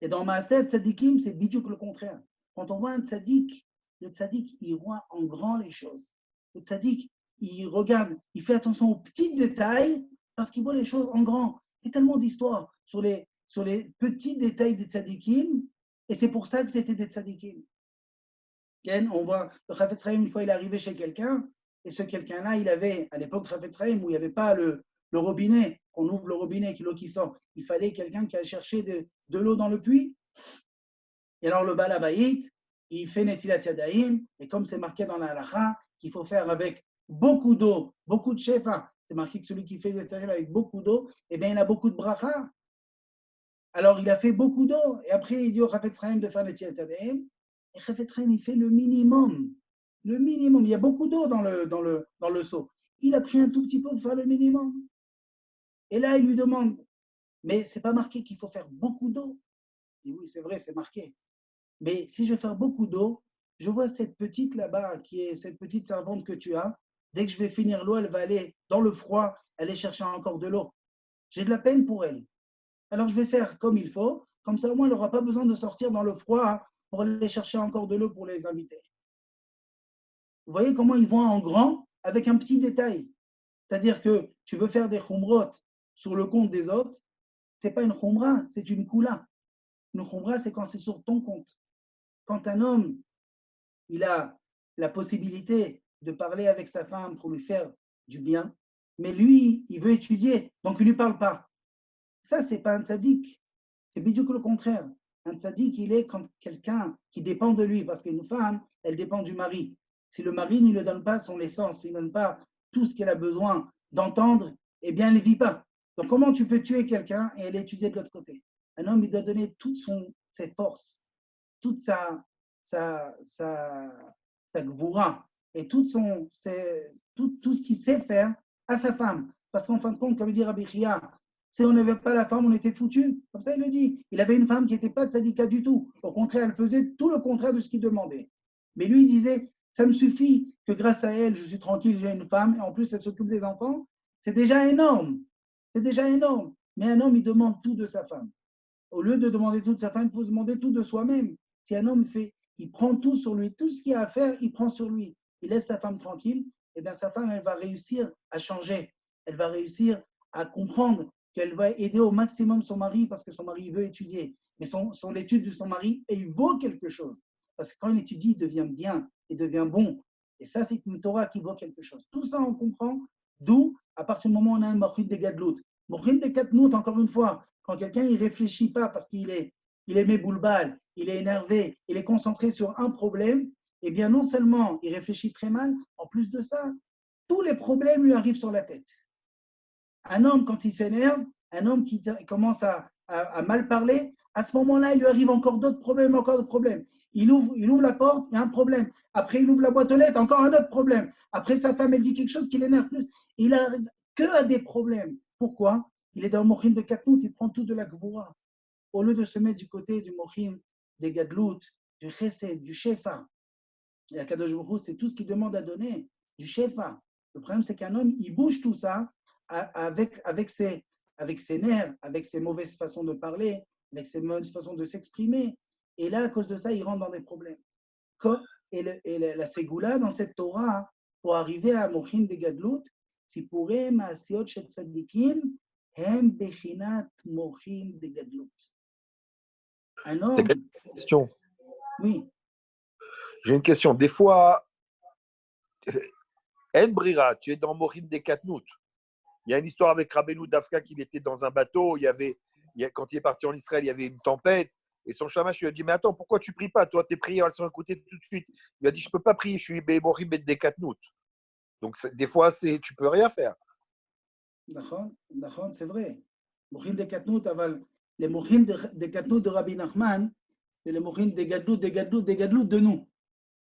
Et dans Maaseh Tzadikim, c'est bidiouk le contraire. Quand on voit un tzadik, le tzadik, il voit en grand les choses. Le tzadik, il regarde, il fait attention aux petits détails parce qu'il voit les choses en grand. Il y a tellement d'histoires sur les petits détails des tzadikim, et c'est pour ça que c'était des tzadikim. On voit le Chafetz Chaim, une fois il est arrivé chez quelqu'un, et ce quelqu'un-là, il avait, à l'époque Chafetz Chaim, où il n'y avait pas le robinet, on ouvre le robinet avec l'eau qui sort, il fallait quelqu'un qui allait chercher de l'eau dans le puits. Et alors le Baal Habayit, il fait Netilat Yadayim, et comme c'est marqué dans la halacha, qu'il faut faire avec beaucoup d'eau, beaucoup de shefa, c'est marqué que celui qui fait des tarim avec beaucoup d'eau, eh bien il a beaucoup de bracha. Alors il a fait beaucoup d'eau, et après il dit au Chafetz Chaim de faire Netilat Yadayim, et Chafetz Chaim il fait le minimum. Le minimum, il y a beaucoup d'eau dans le seau. Il a pris un tout petit peu pour faire le minimum. Et là, il lui demande, mais c'est pas marqué qu'il faut faire beaucoup d'eau. Il dit, oui, c'est vrai, c'est marqué. Mais si je veux faire beaucoup d'eau, je vois cette petite là-bas, qui est cette petite servante que tu as. Dès que je vais finir l'eau, elle va aller dans le froid, aller chercher encore de l'eau. J'ai de la peine pour elle. Alors je vais faire comme il faut. Comme ça, au moins, elle n'aura pas besoin de sortir dans le froid pour aller chercher encore de l'eau pour les invités. Vous voyez comment ils vont en grand avec un petit détail. C'est-à-dire que tu veux faire des khumrot sur le compte des autres, ce n'est pas une khumra, c'est une kula. Une khumra, c'est quand c'est sur ton compte. Quand un homme, il a la possibilité de parler avec sa femme pour lui faire du bien, mais lui, il veut étudier, donc il ne lui parle pas. Ça, ce n'est pas un tzaddik. C'est bidou que le contraire. Un tzaddik, il est quand quelqu'un qui dépend de lui, parce qu'une femme, elle dépend du mari. Si le mari ne lui donne pas son essence, il ne donne pas tout ce qu'elle a besoin d'entendre, eh bien, elle ne vit pas. Donc, comment tu peux tuer quelqu'un et elle étudier de l'autre côté? Un homme, il doit donner toutes ses forces, toute sa gvoura et tout ce qu'il sait faire à sa femme. Parce qu'en fin de compte, comme dit Rabbi Chia, si on n'avait pas la femme, on était foutu. Comme ça, il le dit. Il avait une femme qui n'était pas tzadika du tout. Au contraire, elle faisait tout le contraire de ce qu'il demandait. Mais lui, il disait, ça me suffit que grâce à elle, je suis tranquille, j'ai une femme, et en plus, elle s'occupe des enfants. C'est déjà énorme. C'est déjà énorme. Mais un homme, il demande tout de sa femme. Au lieu de demander tout de sa femme, il faut se demander tout de soi-même. Si un homme il prend tout sur lui, tout ce qu'il y a à faire, il prend sur lui. Il laisse sa femme tranquille, et bien sa femme, elle va réussir à changer. Elle va réussir à comprendre qu'elle va aider au maximum son mari parce que son mari veut étudier. Mais son étude de son mari, il vaut quelque chose. Parce que quand il étudie, il devient bien, il devient bon. Et ça, c'est une Torah qui vaut quelque chose. Tout ça, on comprend. D'où, à partir du moment où on a un mochid des gadlout. Mochid des katnout, encore une fois, quand quelqu'un ne réfléchit pas parce qu'il est méboulbal, il est énervé, il est concentré sur un problème, eh bien non seulement il réfléchit très mal, en plus de ça, tous les problèmes lui arrivent sur la tête. Un homme, quand il s'énerve, un homme qui commence à mal parler, à ce moment-là, il lui arrive encore d'autres problèmes, encore d'autres problèmes. Il ouvre la porte, il y a un problème. Après, il ouvre la boîte aux lettres, encore un autre problème. Après, sa femme, elle dit quelque chose qui l'énerve plus. Il n'arrive que à des problèmes. Pourquoi? Il est dans le mochin de Katnout, il prend tout de la gvoura. Au lieu de se mettre du côté du mochin des gadlout, du chesed, du shefa. Et Akadosh Baruch Hu, c'est tout ce qu'il demande à donner, du shefa. Le problème, c'est qu'un homme, il bouge tout ça avec ses nerfs, avec ses mauvaises façons de parler, avec ses mauvaises façons de s'exprimer. Et là, à cause de ça, il rentre dans des problèmes. Et la ségoula dans cette Torah, pour arriver à mochin des gadlout, סיפורי מעשיות של צדיקים הם בחינת מוחין דגדלות. Un homme. Question. Oui. J'ai une question. Des fois, En Brira, tu es dans Morim des Katnout. Il y a une histoire avec Rabbeinu Dafka qu'il était dans un bateau. Quand il est parti en Israël, il y avait une tempête. Et son shamash lui a dit, mais attends, pourquoi tu ne pries pas? Toi, tes prières, elles sont écoutées tout de suite. Il lui a dit, je ne peux pas prier, je suis Morim des Katnout. Donc, des fois, tu ne peux rien faire. D'accord, c'est vrai. Mochim de Katnout, les Mochim de Katnout de Rabbi Nachman, c'est les Mochim de Gadlout de nous.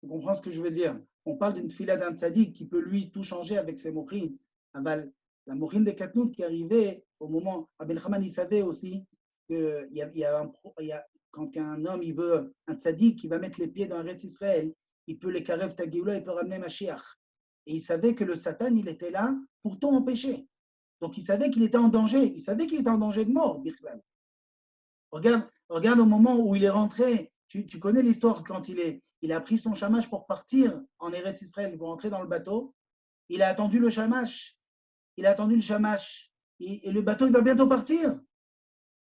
Vous comprenez ce que je veux dire? On parle d'une fila d'un tzaddik qui peut lui tout changer avec ses Mochim. La Mochim de Katnout qui arrivait au moment, Rabbi Nachman, il savait aussi que quand un homme il veut un tzaddik qui va mettre les pieds dans Eretz Israël, il peut les karev Tagioula, il peut ramener Mashiach. Et il savait que le Satan, il était là pour tout empêcher. Donc, il savait qu'il était en danger. Il savait qu'il était en danger de mort, Birklan. Regarde au moment où il est rentré. Tu connais l'histoire quand il a pris son chamash pour partir en Eretz Israël, pour rentrer dans le bateau. Il a attendu le chamash. Et le bateau, il va bientôt partir.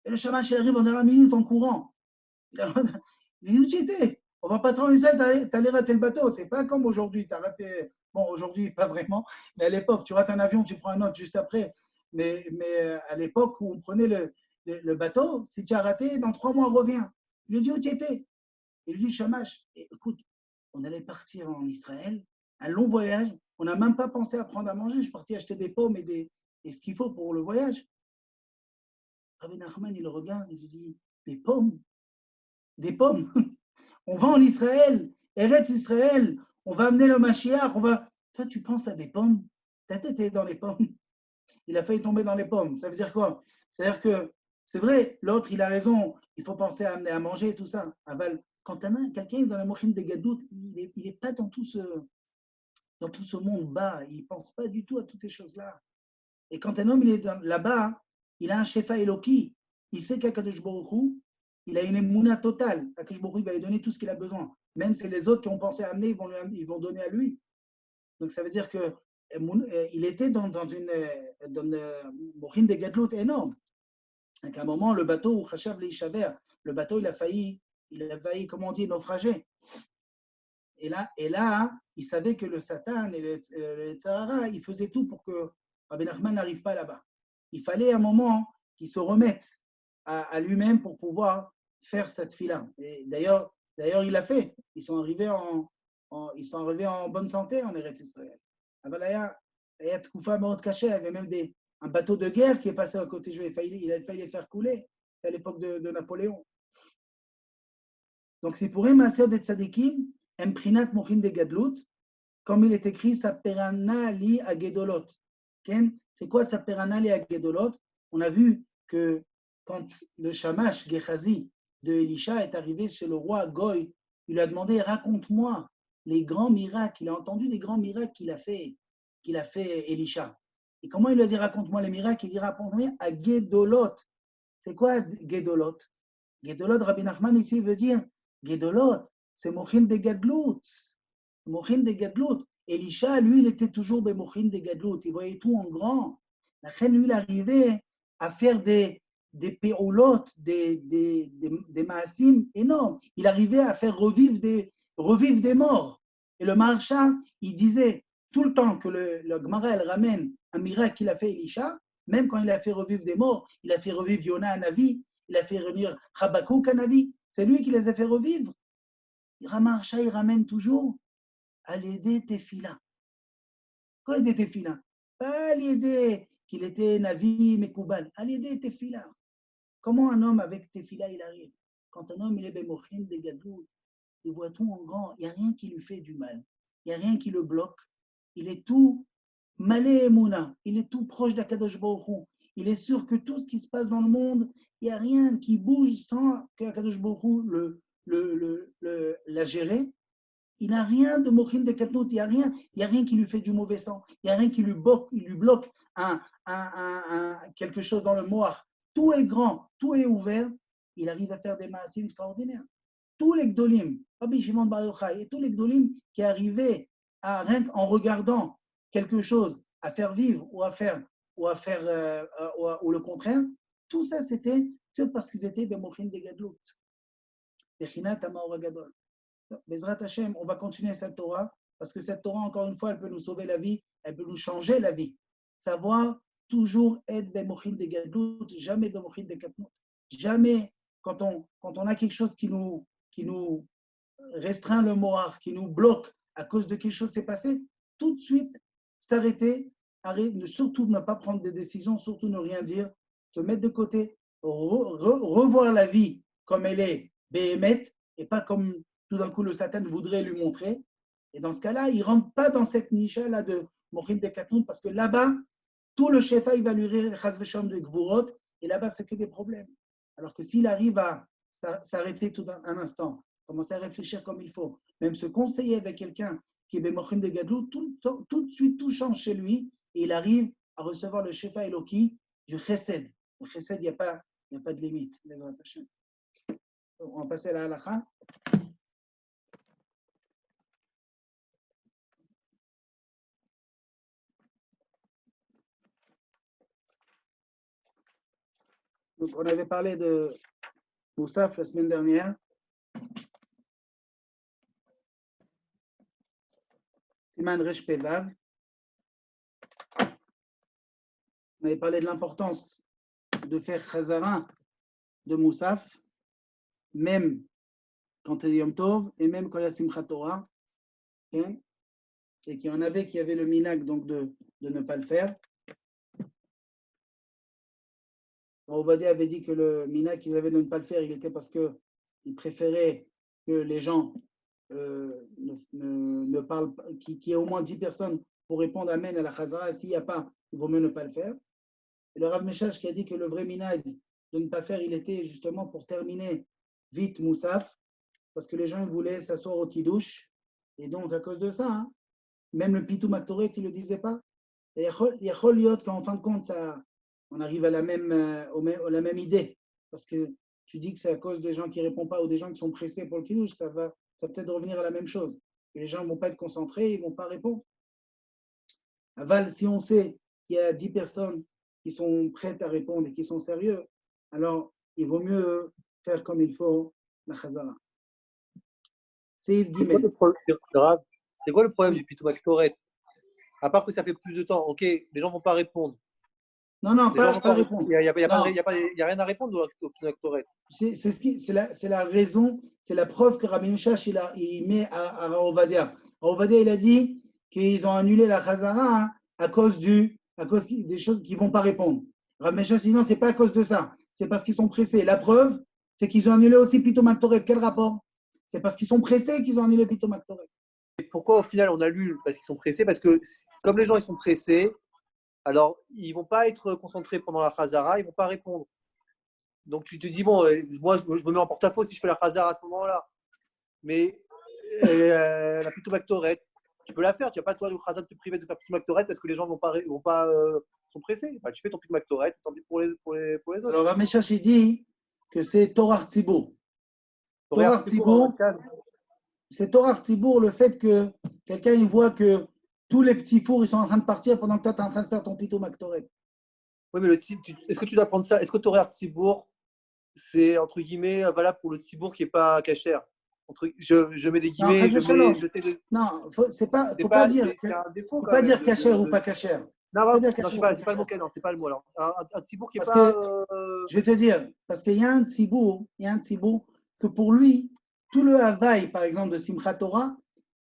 Et le chamash, il arrive en dernière minute en courant. Il dit, où tu étais? On va pas te rendre ça, t'allais rater le bateau. C'est pas comme aujourd'hui. T'as raté. Bon, aujourd'hui, pas vraiment. Mais à l'époque, tu rates un avion, tu prends un autre juste après. Mais à l'époque où on prenait le bateau, si tu as raté, dans 3 mois, reviens. Il lui dit, où tu étais? Il lui dit, Shamash, écoute, on allait partir en Israël, un long voyage. On n'a même pas pensé à prendre à manger. Je suis parti acheter des pommes et ce qu'il faut pour le voyage. Rabbi Nachman, il regarde, il lui dit, des pommes? Des pommes? On va en Israël, Eretz Israël, on va amener le Mashiach, Toi, tu penses à des pommes? Ta tête est dans les pommes. Il a failli tomber dans les pommes. Ça veut dire quoi? C'est-à-dire que, c'est vrai, l'autre, il a raison, il faut penser à amener à manger et tout ça. Quand quelqu'un est dans la mochin des gadoutes, il n'est pas dans tout ce monde bas, il ne pense pas du tout à toutes ces choses-là. Et quand un homme il est là-bas, il a un shefa Eloki, il sait qu'Akadosh Baruch Hu, il a une émouna totale. Akadosh Baruch Hu, il va lui donner tout ce qu'il a besoin. Même si les autres qui ont pensé à amener, ils vont donner à lui. Donc ça veut dire qu'il était dans une mochin des gadlout énorme. Donc à un moment, le bateau, le bateau, il a failli, comment on dit, naufrager. Et là, il savait que le Satan et le Tzahara, ils faisaient tout pour que Rabbi Nachman n'arrive pas là-bas. Il fallait un moment qu'il se remette à lui-même pour pouvoir faire cette fila. Et d'ailleurs, il l'a fait. Ils sont arrivés en bonne santé en Eretz Israël. Il y a Tkoufa Maot Caché, il y avait même un bateau de guerre qui est passé à côté juif. Il a failli les faire couler à l'époque de Napoléon. Donc, c'est pour un Maaser de Tzadikim, Emprinat Mochin de Gadlut, comme il est écrit, Saperana li agedolot. C'est quoi Saperana li agedolot? On a vu que quand le Shamash Gehazi de Elisha est arrivé chez le roi Goy, il lui a demandé, raconte-moi les grands miracles. Il a entendu des grands miracles qu'il a fait Elisha. Et comment il lui a dit, raconte-moi les miracles? Il dit, raconte-moi à Gedolot. C'est quoi Gedolot? Gedolot, Rabbi Nachman ici veut dire, Gedolot, c'est Mochin de Gadlut. Mochin de Gadlut. Elisha, lui, il était toujours des Mochin de Gadlut. Il voyait tout en grand. La reine, lui, il arrivait à faire des péoulotes, des maasim énormes. Il arrivait à faire revivre des morts. Et le Maharsha, il disait tout le temps que le Gemara, elle ramène un miracle qu'il a fait Elisha, même quand il a fait revivre des morts, il a fait revivre Yona Navi, il a fait revenir Habakkuk Navi, c'est lui qui les a fait revivre. Maharsha, il ramène toujours à l'aider Tefila. Quoi l'aider Tefila? Pas l'aider qu'il était Navi, Mekoubal, à l'aider Tefila. Comment un homme avec Tefila, il arrive? Quand un homme, il est Bemochin, des Gadou, il voit tout en grand, il n'y a rien qui lui fait du mal, il n'y a rien qui le bloque, il est tout Malé Emouna, il est tout proche d'Akadosh Baruch Hu. Il est sûr que tout ce qui se passe dans le monde, il n'y a rien qui bouge sans que Akadosh Baruch Hu la gérer. Il n'a rien de Mochin de Katnout, il n'y a rien qui lui fait du mauvais sang, il n'y a rien qui lui bloque quelque chose dans le moire. Tout est grand, tout est ouvert, il arrive à faire des maasim extraordinaires. Tous les Gdolim, Rabbi Shimon Bar Yochai, et tous les Gdolim qui arrivaient rien qu'en regardant quelque chose à faire vivre ou ou le contraire, tout ça c'était que parce qu'ils étaient Bemochin de Gadlut. Bechinat Amaor Gadol. Bezrat Hashem, on va continuer cette Torah, parce que cette Torah, encore une fois, elle peut nous sauver la vie, elle peut nous changer la vie. Savoir toujours être Bemochin de Gadlut, jamais Bemochin de Katnout. Jamais, quand on a quelque chose qui nous restreint le morar, qui nous bloque à cause de quelque chose qui s'est passé, tout de suite s'arrêter, surtout ne pas prendre des décisions, surtout ne rien dire, se mettre de côté, revoir la vie comme elle est, béhémet, et pas comme tout d'un coup le Satan voudrait lui montrer. Et dans ce cas-là, il ne rentre pas dans cette niche-là de Mochin de Katnout, parce que là-bas, tout le shefa, il va lui rire Chas v'Shalom de Gvurot, et là-bas, c'est que des problèmes. Alors que s'il arrive à s'arrêter tout un instant, commencer à réfléchir comme il faut, même se conseiller avec quelqu'un qui est Bemochin de Gadlou, tout de suite, tout change chez lui, et il arrive à recevoir le shefa Eloki du chesed. Le chesed, il n'y a pas de limite. On va passer à la halakha. Donc, on avait parlé de Moussaf la semaine dernière. Siman Resh Pevav. On avait parlé de l'importance de faire Chazara de Moussaf, même quand il y a Yom Tov et même quand il y a Simchat Torah. Okay? Et qu'il y en avait qui avaient le minag donc de ne pas le faire. Ovadia avait dit que le minag qu'ils avaient de ne pas le faire, il était parce qu'ils préféraient que les gens ne parlent pas, qu'il y ait au moins 10 personnes pour répondre Amen à la Chazara. S'il n'y a pas, il vaut mieux ne pas le faire. Et le Rav Meshach qui a dit que le vrai minag de ne pas faire, il était justement pour terminer vite Moussaf, parce que les gens voulaient s'asseoir au Kiddush. Et donc, à cause de ça, même le Pitou Maktoret, il ne le disait pas. Et Yachol qu'en fin de compte, on arrive à la même idée. Parce que tu dis que c'est à cause des gens qui ne répondent pas ou des gens qui sont pressés pour le Kiddush, ça va peut-être revenir à la même chose. Et les gens ne vont pas être concentrés, ils ne vont pas répondre. Aval, si on sait qu'il y a 10 personnes qui sont prêtes à répondre et qui sont sérieux, alors il vaut mieux faire comme il faut la Chazara. C'est C'est quoi Gimel. le problème, c'est quoi le problème Oui. du Pitoum Aktoret? À part que ça fait plus de temps, ok, les gens ne vont pas répondre. Non, non, Les gens pas, vont pas répondre. Il n'y a, Non. rien à répondre au Pitoum Aktoret. C'est la raison, c'est la preuve que Rabbi Mishash il met à Ovadia. Ovadia, il a dit qu'ils ont annulé la Chazara à cause des choses qui ne vont pas répondre. Rabbi Mishash dit non, c'est pas à cause de ça. C'est parce qu'ils sont pressés. La preuve, c'est qu'ils ont annulé aussi Pitoum Aktoret. Quel rapport? C'est parce qu'ils sont pressés qu'ils ont annulé Pitoum Aktoret. Et pourquoi au final on annule? Parce qu'ils sont pressés. Parce que comme les gens ils sont pressés, alors ils ne vont pas être concentrés pendant la Chazara, ils ne vont pas répondre. Donc tu te dis, bon, moi je me mets en porte-à-faux si je fais la Chazara à ce moment-là. Mais la Pitoum Aktoret, tu peux la faire. Tu n'as pas toi le Chazan te priver de faire Pitoum Aktoret parce que les gens vont pas sont pressés. Bah, tu fais ton Pitoum Aktoret, tant pis pour les autres. Alors Rabbi Mishash il dit que c'est Torah Tzibour. Torah Tzibour, c'est Torah Tzibour, le fait que quelqu'un il voit que tous les petits fours ils sont en train de partir pendant que toi tu es en train de faire ton Pitoum Aktoret. Oui, mais est-ce que tu dois prendre ça? Est-ce que Torah Tzibour, c'est entre guillemets valable pour le Tzibour qui n'est pas cachère? Je mets des guillemets, Non, faut pas dire cachère ou pas cachère. Non, c'est pas le mot, non, c'est pas le mot. Alors, un Tzibour qui n'est pas. Je vais te dire, parce qu'il y a un Tzibour que pour lui, tout le Havaï, par exemple, de Simchat Torah,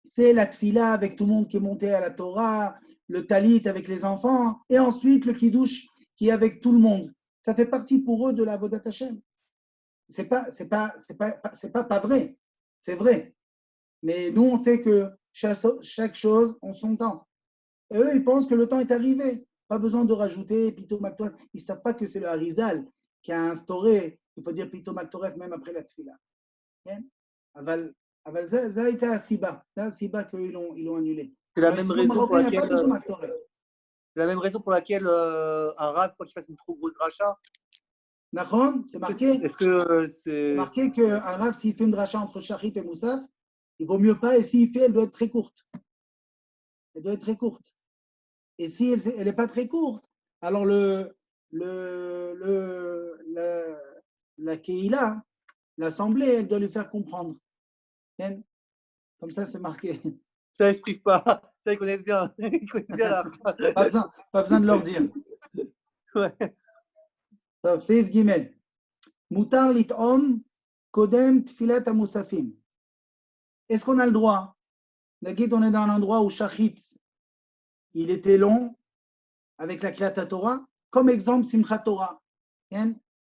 c'est la Tfila avec tout le monde qui est monté à la Torah, le Talit avec les enfants, et ensuite le Kiddush qui est avec tout le monde. Ça fait partie pour eux de la Avodat Hashem. C'est pas vrai. C'est vrai. Mais nous, on sait que chaque chose en son temps. Et eux, ils pensent que le temps est arrivé. Pas besoin de rajouter Pitoum Aktoret. Ils ne savent pas que c'est le Harizal qui a instauré, il faut dire Pitoum Aktoret même après la Tfila. Aval, ça a été à Siba. C'est à Siba qu'ils l'ont annulé. C'est la même raison pour laquelle un Rav, quoi qu'il fasse une trop grosse rachat. Nachon, c'est marqué. Est-ce que c'est marqué qu'un Rav, s'il fait une rachat entre Shachit et Moussaf, il vaut mieux pas, et s'il fait, elle doit être très courte. Elle doit être très courte. Et si elle n'est pas très courte, alors la Keïla, l'assemblée, elle doit lui faire comprendre. Comme ça, c'est marqué. Ça n'explique pas. Ça, ils connaissent bien. Ils connaissent bien là. Pas besoin de leur dire. Ouais. C'est Yves Gimel. Moutar lit'om kodem tfilat amoussafim. Est-ce qu'on a le droit? Nagit, on est dans un endroit où Shachit, il était long avec la Kriyat Torah. Comme exemple, Simchat Torah.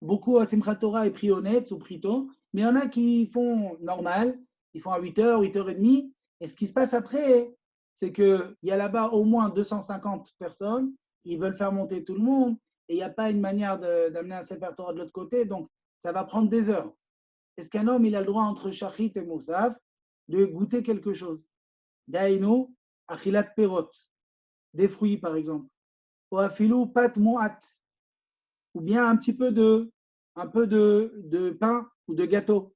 Beaucoup à Simchat Torah est pris honnête ou pris tôt, mais il y en a qui font normal, ils font à 8h, 8h30. Et ce qui se passe après, c'est qu'il y a là-bas au moins 250 personnes, ils veulent faire monter tout le monde, et il n'y a pas une manière d'amener un Sefer Torah de l'autre côté, donc ça va prendre des heures. Est-ce qu'un homme, il a le droit entre Shachit et Moussaf de goûter quelque chose? Daïnou, achilat perot, des fruits par exemple, ou afilou pat moat, ou bien un peu de pain ou de gâteau.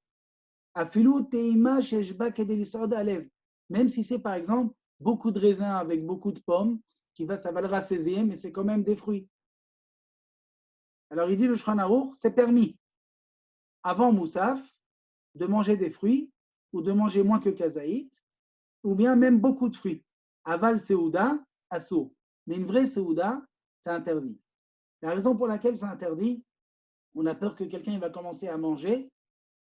Afilou teima sheshba kedelisord alev, même si c'est par exemple beaucoup de raisins avec beaucoup de pommes, ça va le rassaisir, mais c'est quand même des fruits. Alors il dit le Shulchan Aruch, c'est permis avant Moussaf de manger des fruits ou de manger moins que kazaït, ou bien même beaucoup de fruits. Aval Seouda, Assour. Mais une vraie Seouda, c'est interdit. La raison pour laquelle c'est interdit, on a peur que quelqu'un va commencer à manger,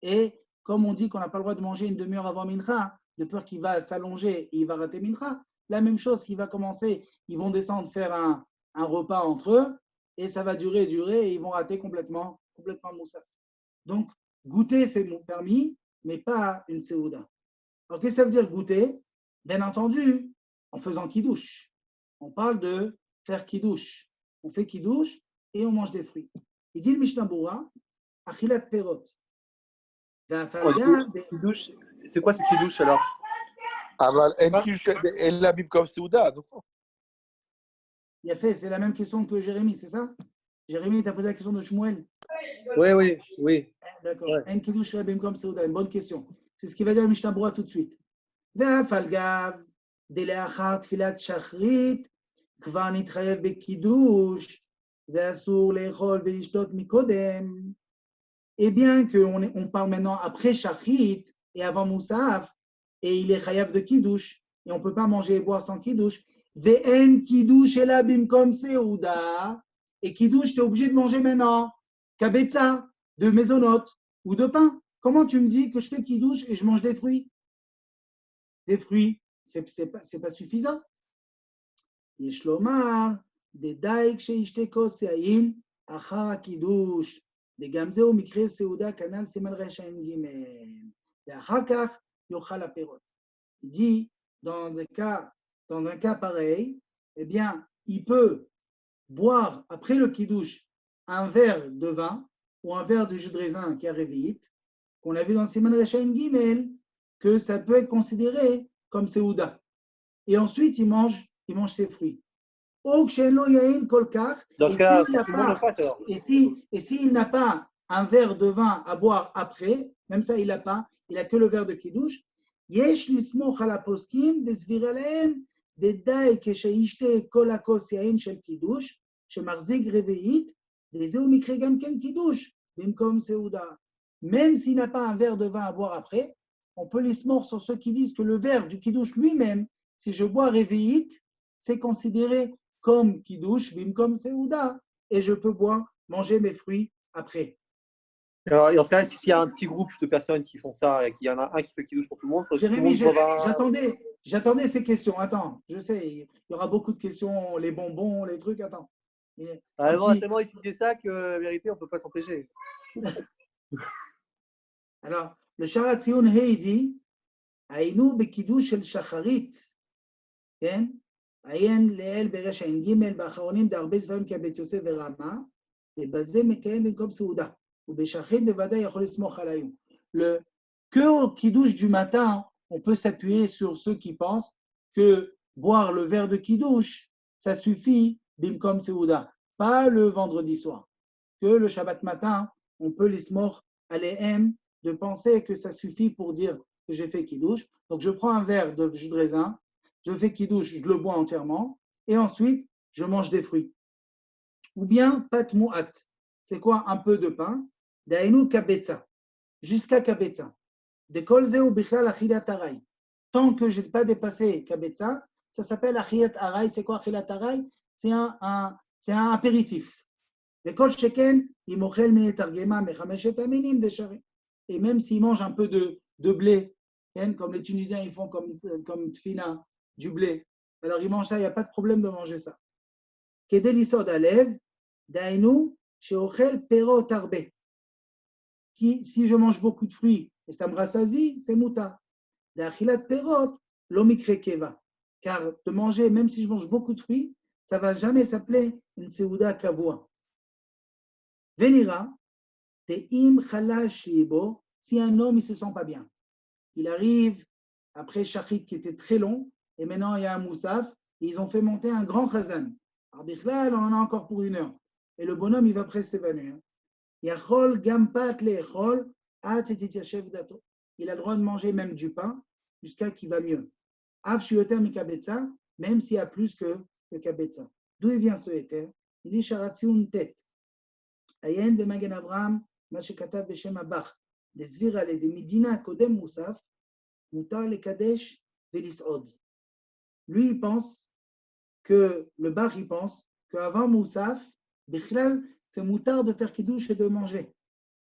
et comme on dit qu'on n'a pas le droit de manger une demi-heure avant Mincha, de peur qu'il va s'allonger et il va rater Mincha, la même chose qu'il va commencer, ils vont descendre faire un repas entre eux, et ça va durer, et ils vont rater complètement Moussaf. Donc, goûter, c'est permis, mais pas une Seouda. Alors, qu'est-ce que ça veut dire goûter? Bien entendu, en faisant kidouche. On parle de faire kidouche. On fait kidouche et on mange des fruits. Il dit le Mishnah Berurah, achilat perot. C'est quoi ce kidouche alors? Elle la Bible comme Souda. Il a fait, c'est la même question que Jérémie, c'est ça? Jérémie, tu as posé la question de Shmuel. Oui. D'accord. En kidouche comme Souda, une bonne question. C'est ce qu'il va dire le Mishnah Berurah tout de suite. ואף על גב, דלאחר תפילת שחרית, כבר נתחייב בקידוש, ואסור לאכול ולשתות מקודם. et bien qu'on parle maintenant après Shachrit et avant Moussaf, et il est chayav de Kiddush, et on ne peut pas manger et boire sans Kiddush. Ve'en Kiddush ela bimkom seuda, et Kiddush, tu es obligé de manger maintenant kabetza, de maisonot ou de pain. Comment tu me dis que je fais Kiddush et je mange des fruits? Des fruits, c'est pas suffisant. יש לומר, דדאי כשישתה כוס יין אחר הקידוש, וגם זהו מקרה סעודה כנ"ל סימן רע"ג, ואחר כך יאכל הפירות. Il dit, dans un cas pareil, eh bien, il peut boire après le kiddush un verre de vin ou un verre de jus de raisin qui a réveillé, qu'on a vu dans Siman Rechaim Gimel, que ça peut être considéré comme Seouda. Et ensuite, il mange ses fruits. Dans ce cas, tout le monde le fasse alors. Et s'il n'a pas un verre de vin à boire après, même ça, il n'a pas, il n'a que le verre de kiddush, יש לסמוך על הפוסקים דסביר עליהם דדי כשישתה כל הכוס יין של קידוש שמחזיק רביעית וזהו מקרה גם כן קידוש במקום סעודה. Même s'il n'a pas un verre de vin à boire après, on peut l'ismor sur ceux qui disent que le verre du kiddush lui-même, si je bois réveillite, c'est considéré comme kiddush bimkom seuda et je peux manger mes fruits après. Alors, dans ce cas, s'il y a un petit groupe de personnes qui font ça et qu'il y en a un qui fait kiddush pour tout le monde, Jérémy, j'attendais ces questions. Attends, je sais, il y aura beaucoup de questions, les bonbons, les trucs. Attends. On a tellement étudié ça que, en vérité, on ne peut pas s'empêcher. Alors, le Sharat Tziyun Hei dit Aïnou bekiddush shel shacharit. עיין לאל ברשע ג' באחרונים דהרבה ספרים כבית יוסף ורמה, ובזה מקיים במקום סעודה. ובשחרית בוודאי יכול לסמוך על היום. Que au kiddush du matin, on peut s'appuyer sur ceux qui pensent que boire le verre de kiddush, ça suffit bimkom seuda, pas le vendredi soir. Que le Shabbat matin, on peut l'ismor aléhem de penser que ça suffit pour dire que j'ai fait kiddush. Donc je prends un verre de jus de raisin, je fais kiddush, je le bois entièrement, et ensuite je mange des fruits. Ou bien pat mu'at, c'est quoi un peu de pain? Dainu kabetza, jusqu'à kabetza. De kolze ou bichlal achilat aray. Tant que je n'ai pas dépassé kabetza, ça s'appelle achilat aray. C'est quoi achilat aray? C'est un apéritif. De kol sheken, imochel me'etargema mechameshet aminim deshare. Et même s'il mange un peu de blé, comme les Tunisiens ils font comme tfina, du blé, alors ils mangent ça, il n'y a pas de problème de manger ça. Kedel isod alev, dainu sheochel perot arbe. Si je mange beaucoup de fruits et ça me rassasie, c'est muta. D'achilat perot, l'omikre keva. Car de manger, même si je mange beaucoup de fruits, ça ne va jamais s'appeler une seuda kavua. Venira, te'im chalash libo, si un homme ne se sent pas bien. Il arrive après Shachrit qui était très long, et maintenant il y a un moussaf, et ils ont fait monter un grand chazan. Alors Bichlal, on en a encore pour 1 heure. Et le bonhomme, il va presque s'évanouir. Yachol gampat le'echol at tetiashev dato. Il a le droit de manger même du pain jusqu'à qu'il va mieux. Av shuyoter mikabetza, même s'il y a plus que kabetza. D'où il vient ce éther? Il dit sharatziun tet. Ayen b'magen Avraham, ma shekatav b'shem abach. Desvir ale de midina kodem moussaf, mutar le kadesh velisod. Lui, il pense que le bar, il pense qu'avant moussaf, bichlal, c'est moutard de faire kiddush et de manger.